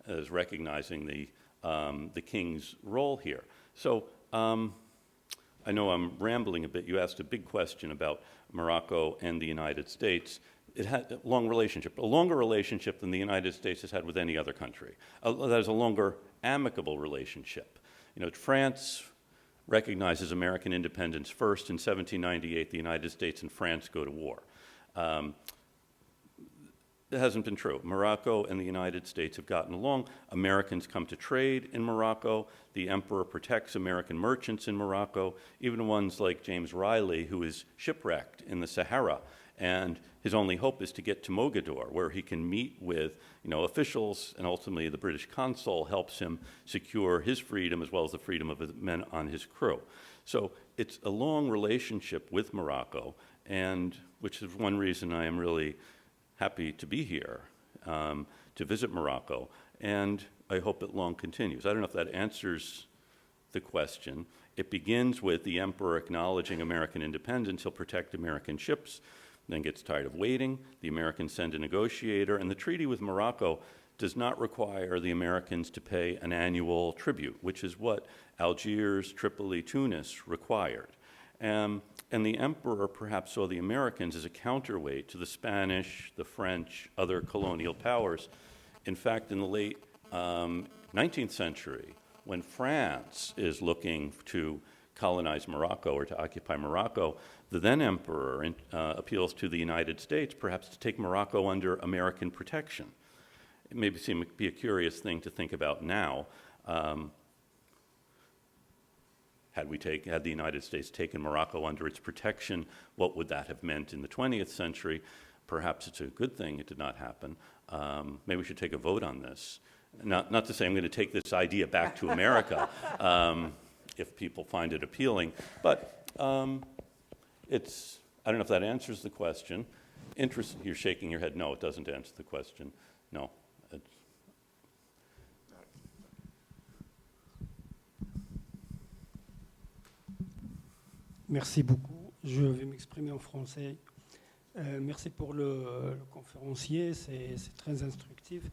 as recognizing the king's role here. So I know I'm rambling a bit. You asked a big question about Morocco and the United States. It had a long relationship, a longer relationship than the United States has had with any other country. That is a longer amicable relationship. You know, France recognizes American independence first. In 1798, the United States and France go to war. It hasn't been true. Morocco and the United States have gotten along. Americans come to trade in Morocco. The emperor protects American merchants in Morocco, even ones like James Riley, who is shipwrecked in the Sahara. And his only hope is to get to Mogador, where he can meet with officials, and ultimately the British consul helps him secure his freedom as well as the freedom of the men on his crew. So it's a long relationship with Morocco, and which is one reason I am really happy to be here, to visit Morocco, and I hope it long continues. I don't know if that answers the question. It begins with the emperor acknowledging American independence. He'll protect American ships, then gets tired of waiting. The Americans send a negotiator, and the treaty with Morocco does not require the Americans to pay an annual tribute, which is what Algiers, Tripoli, Tunis required. And the emperor perhaps saw the Americans as a counterweight to the Spanish, the French, other colonial powers. In fact, in the late 19th century, when France is looking to colonize Morocco or to occupy Morocco, the then emperor appeals to the United States perhaps to take Morocco under American protection. It may seem to be a curious thing to think about now. Had the United States taken Morocco under its protection, what would that have meant in the 20th century? Perhaps it's a good thing it did not happen. Maybe we should take a vote on this. Not to say I'm going to take this idea back to America if people find it appealing, but I don't know if that answers the question. You're shaking your head. No, it doesn't answer the question. No. Merci beaucoup. Je vais m'exprimer en français. Merci pour le conférencier, c'est très instructif.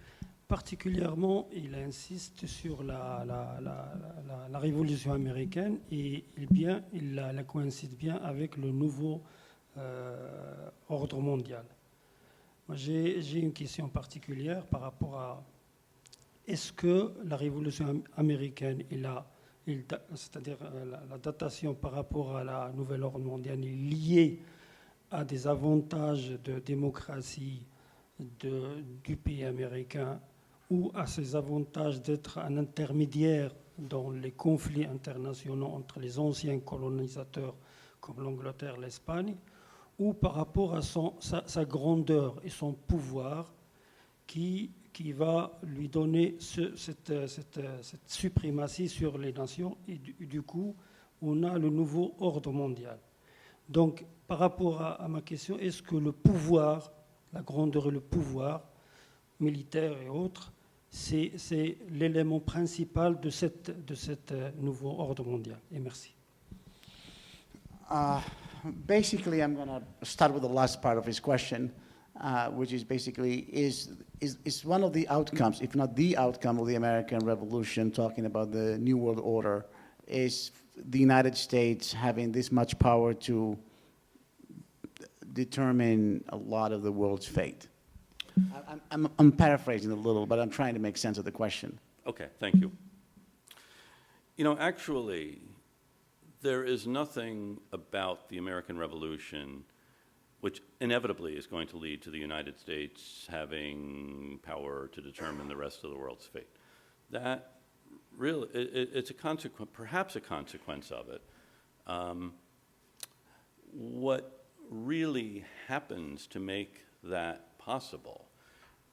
Particulièrement, il insiste sur la révolution américaine et il la coïncide bien avec le nouveau ordre mondial. J'ai une question particulière par rapport à est-ce que la révolution américaine c'est-à-dire la datation par rapport à la nouvelle ordre mondiale est liée à des avantages de démocratie du pays américain ou à ces avantages d'être un intermédiaire dans les conflits internationaux entre les anciens colonisateurs comme l'Angleterre, l'Espagne, ou par rapport à sa grandeur et son pouvoir qui va lui donner cette suprématie sur les nations, et du coup, on a le nouveau ordre mondial. Donc, par rapport à ma question, est-ce que le pouvoir, la grandeur et le pouvoir, militaire et autres, c'est l'élément principal de cet nouveau ordre mondial? Et merci. Basically, I'm going to start with the last part of his question. Which is basically, is one of the outcomes, if not the outcome of the American Revolution, talking about the New World Order, is the United States having this much power to determine a lot of the world's fate? I'm paraphrasing a little, but I'm trying to make sense of the question. Okay, thank you. You know, actually, there is nothing about the American Revolution which inevitably is going to lead to the United States having power to determine the rest of the world's fate. That really, it's a consequence, perhaps a consequence of it. What really happens to make that possible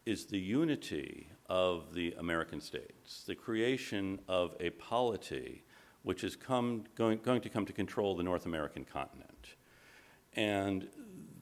is the unity of the American states, the creation of a polity which is going to come to control the North American continent. And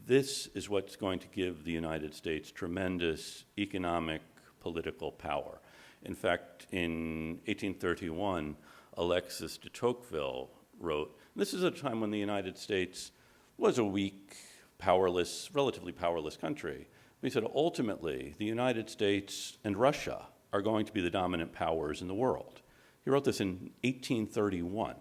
this is what's going to give the United States tremendous economic, political power. In fact, in 1831, Alexis de Tocqueville wrote, this is a time when the United States was a weak, powerless, relatively powerless country. He said, ultimately, the United States and Russia are going to be the dominant powers in the world. He wrote this in 1831,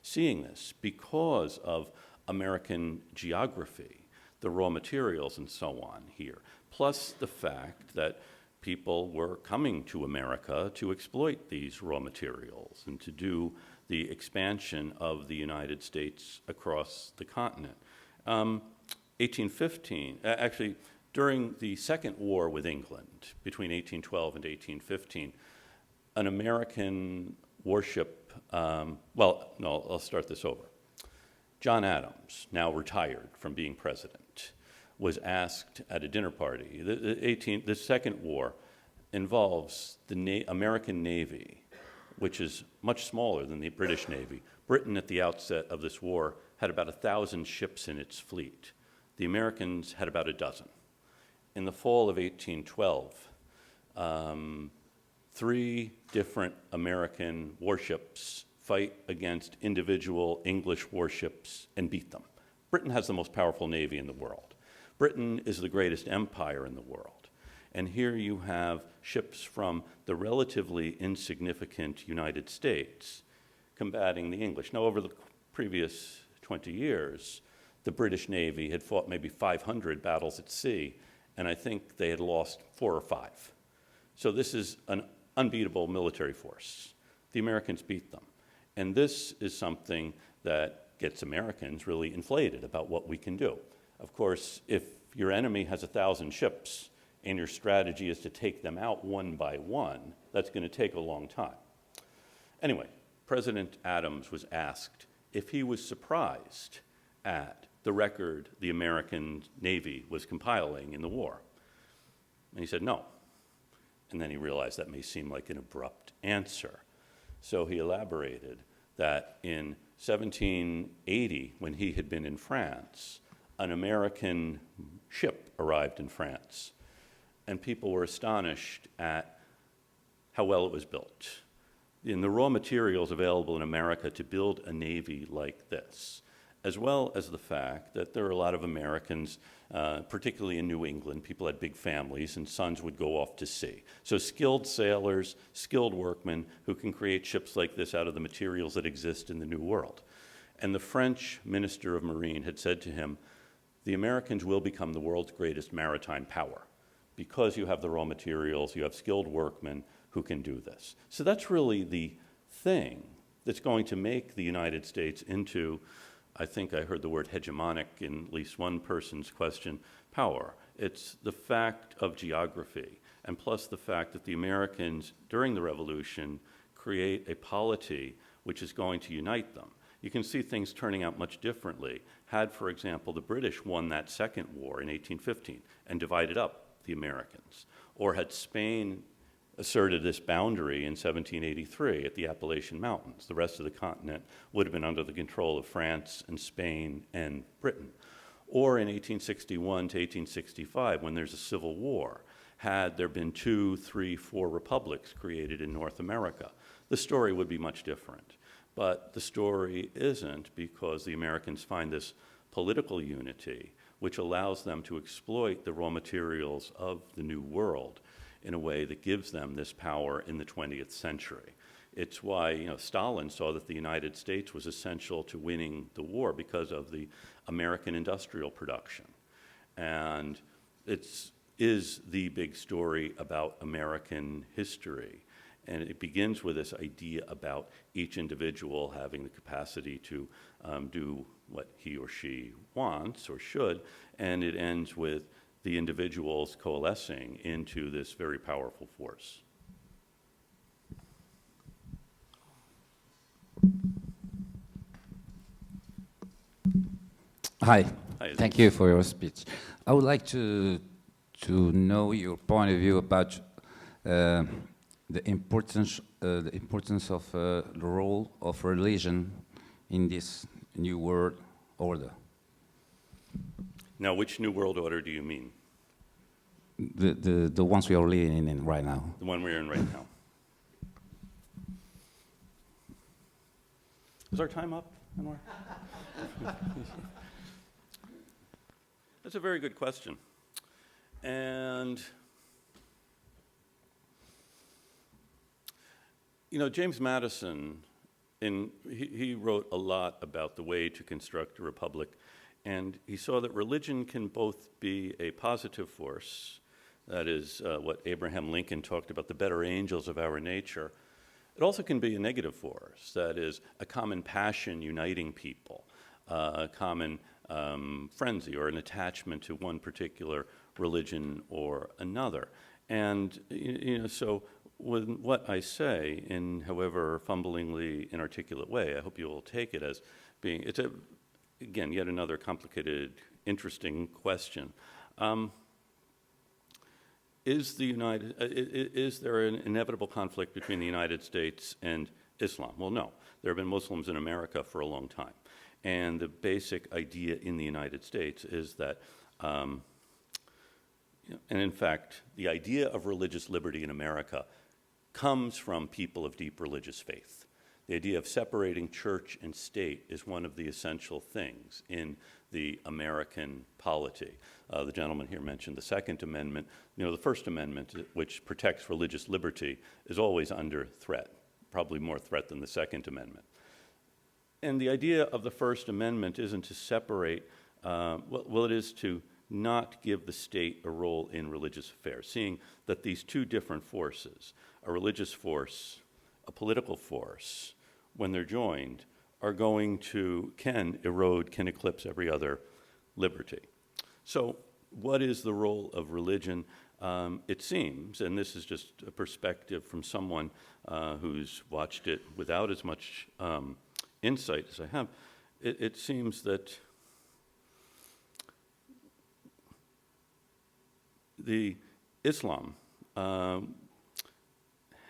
seeing this because of American geography, the raw materials and so on here, plus the fact that people were coming to America to exploit these raw materials and to do the expansion of the United States across the continent. 1815, actually, during the Second War with England, between 1812 and 1815, an American warship, well, no, I'll start this over. John Adams, now retired from being president, was asked at a dinner party. The Second War involves the American Navy, which is much smaller than the British Navy. Britain, at the outset of this war, had about 1,000 ships in its fleet. The Americans had about a dozen. In the fall of 1812, 3 different American warships fight against individual English warships and beat them. Britain has the most powerful navy in the world. Britain is the greatest empire in the world. And here you have ships from the relatively insignificant United States combating the English. Now, over the previous 20 years, the British Navy had fought maybe 500 battles at sea, and I think they had lost 4 or 5. So this is an unbeatable military force. The Americans beat them. And this is something that gets Americans really inflated about what we can do. Of course, if your enemy has 1,000 ships and your strategy is to take them out one by one, that's going to take a long time. Anyway, President Adams was asked if he was surprised at the record the American Navy was compiling in the war. And he said no. And then he realized that may seem like an abrupt answer. So he elaborated that in 1780, when he had been in France, an American ship arrived in France, and people were astonished at how well it was built. In the raw materials available in America to build a navy like this, as well as the fact that there are a lot of Americans, particularly in New England, people had big families and sons would go off to sea. So skilled sailors, skilled workmen who can create ships like this out of the materials that exist in the New World. And the French Minister of Marine had said to him, the Americans will become the world's greatest maritime power because you have the raw materials, you have skilled workmen who can do this. So that's really the thing that's going to make the United States into, I think I heard the word hegemonic in at least one person's question, power. It's the fact of geography, and plus the fact that the Americans, during the Revolution, create a polity which is going to unite them. You can see things turning out much differently. Had, for example, the British won that second war in 1815 and divided up the Americans, or had Spain asserted this boundary in 1783 at the Appalachian Mountains, the rest of the continent would have been under the control of France and Spain and Britain. Or in 1861 to 1865, when there's a civil war, had there been 2, 3, 4 republics created in North America, the story would be much different. But the story isn't, because the Americans find this political unity which allows them to exploit the raw materials of the New World in a way that gives them this power in the 20th century. It's why Stalin saw that the United States was essential to winning the war because of the American industrial production. And it's is the big story about American history. And it begins with this idea about each individual having the capacity to do what he or she wants or should, and it ends with the individuals coalescing into this very powerful force. Hi. Hi, Thank you for your speech. I would like to know your point of view about the importance of the role of religion in this new world order. Now, which New World Order do you mean? The ones we are living in right now. The one we're in right now. Is our time up, Anwar? That's a very good question. And, you know, James Madison, he wrote a lot about the way to construct a republic, and he saw that religion can both be a positive force, that is what Abraham Lincoln talked about, the better angels of our nature. It also can be a negative force, that is a common passion uniting people, a common frenzy or an attachment to one particular religion or another. And you know, so with what I say in however fumblingly inarticulate way, I hope you will take it as being, it's again, yet another complicated, interesting question. Is there an inevitable conflict between the United States and Islam? Well, no. There have been Muslims in America for a long time. And the basic idea in the United States is that, and in fact, the idea of religious liberty in America comes from people of deep religious faith. The idea of separating church and state is one of the essential things in the American polity. The gentleman here mentioned the Second Amendment. You know, the First Amendment, which protects religious liberty, is always under threat, probably more threat than the Second Amendment. And the idea of the First Amendment isn't to separate, well, it is to not give the state a role in religious affairs, seeing that these two different forces, a religious force, a political force, when they're joined, are going to, can eclipse every other liberty. So what is the role of religion? It seems, and this is just a perspective from someone who's watched it without as much insight as I have, it seems that the Islam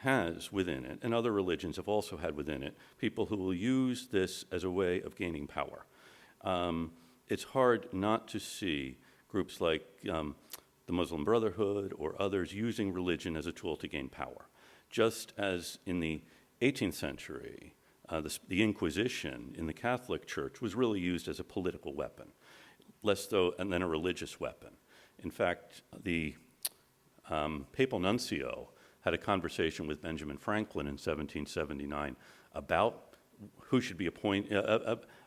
has within it, and other religions have also had within it, people who will use this as a way of gaining power. It's hard not to see groups like the Muslim Brotherhood or others using religion as a tool to gain power. Just as in the 18th century, the Inquisition in the Catholic Church was really used as a political weapon, and then a religious weapon. In fact, the papal nuncio had a conversation with Benjamin Franklin in 1779 about who should be appointed,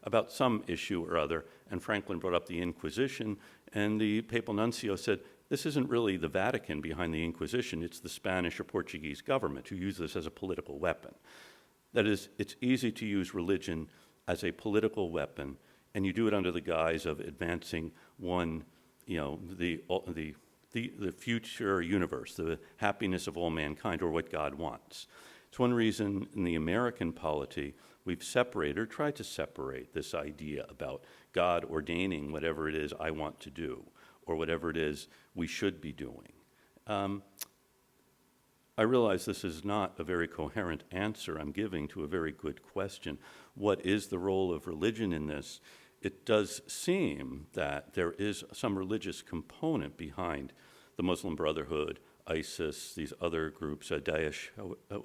about some issue or other, and Franklin brought up the Inquisition, and the papal nuncio said, this isn't really the Vatican behind the Inquisition, it's the Spanish or Portuguese government who use this as a political weapon. That is, it's easy to use religion as a political weapon, and you do it under the guise of advancing one, you know, the future universe, the happiness of all mankind, or what God wants. It's one reason in the American polity we've separated, or tried to separate, this idea about God ordaining whatever it is I want to do, or whatever it is we should be doing. I realize this is not a very coherent answer I'm giving to a very good question. What is the role of religion in this? It does seem that there is some religious component behind the Muslim Brotherhood, ISIS, these other groups, Daesh,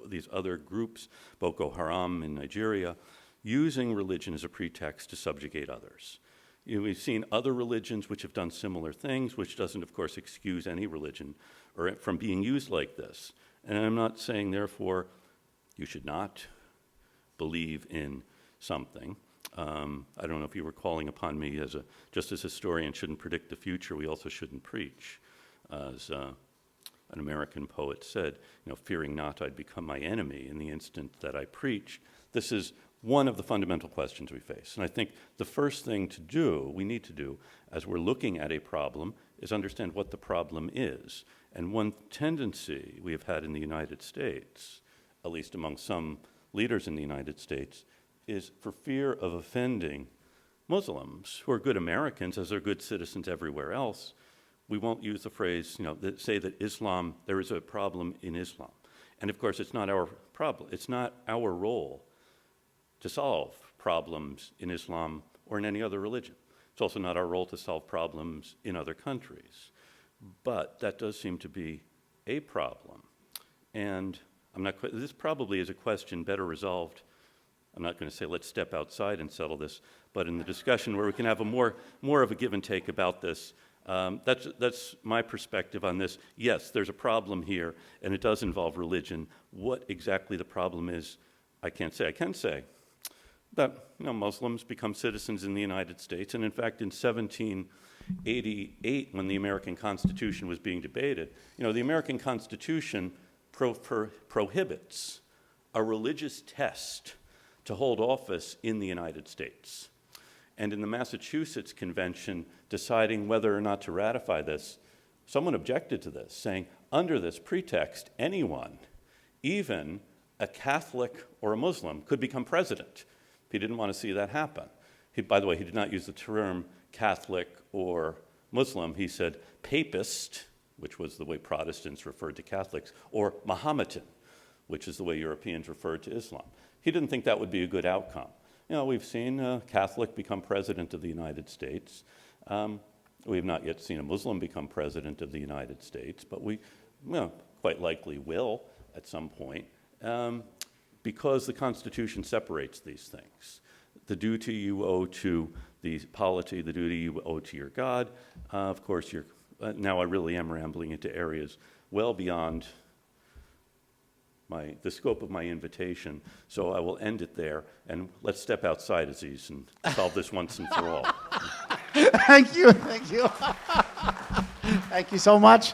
these other groups, Boko Haram in Nigeria, using religion as a pretext to subjugate others. You know, we've seen other religions which have done similar things, which doesn't, of course, excuse any religion or from being used like this. And I'm not saying, therefore, you should not believe in something. I don't know if you were calling upon me just as a historian shouldn't predict the future, we also shouldn't preach. As an American poet said, fearing not I'd become my enemy in the instant that I preach. This is one of the fundamental questions we face. And I think the first thing we need to do, as we're looking at a problem, is understand what the problem is. And one tendency we have had in the United States, at least among some leaders in the United States, is for fear of offending Muslims, who are good Americans, as they're good citizens everywhere else, we won't use the phrase, that say that Islam, there is a problem in Islam. And of course, it's not our problem. It's not our role to solve problems in Islam or in any other religion. It's also not our role to solve problems in other countries. But that does seem to be a problem. And this probably is a question better resolved. I'm not going to say let's step outside and settle this, but in the discussion where we can have a more of a give and take about this. That's my perspective on this. Yes, there's a problem here, and it does involve religion. What exactly the problem is, I can't say. I can say that Muslims become citizens in the United States, and in fact, in 1788, when the American Constitution was being debated, the American Constitution prohibits a religious test to hold office in the United States. And in the Massachusetts Convention, deciding whether or not to ratify this, someone objected to this, saying, under this pretext, anyone, even a Catholic or a Muslim, could become president. He didn't want to see that happen. By the way, he did not use the term Catholic or Muslim. He said papist, which was the way Protestants referred to Catholics, or Mohammedan, which is the way Europeans referred to Islam. He didn't think that would be a good outcome. We've seen a Catholic become president of the United States. We have not yet seen a Muslim become president of the United States, but we quite likely will at some point, because the Constitution separates these things. The duty you owe to the polity, the duty you owe to your God. Of course, now I really am rambling into areas well beyond the scope of my invitation, so I will end it there, and let's step outside, Aziz, and solve this once and for all. Thank you. Thank you so much.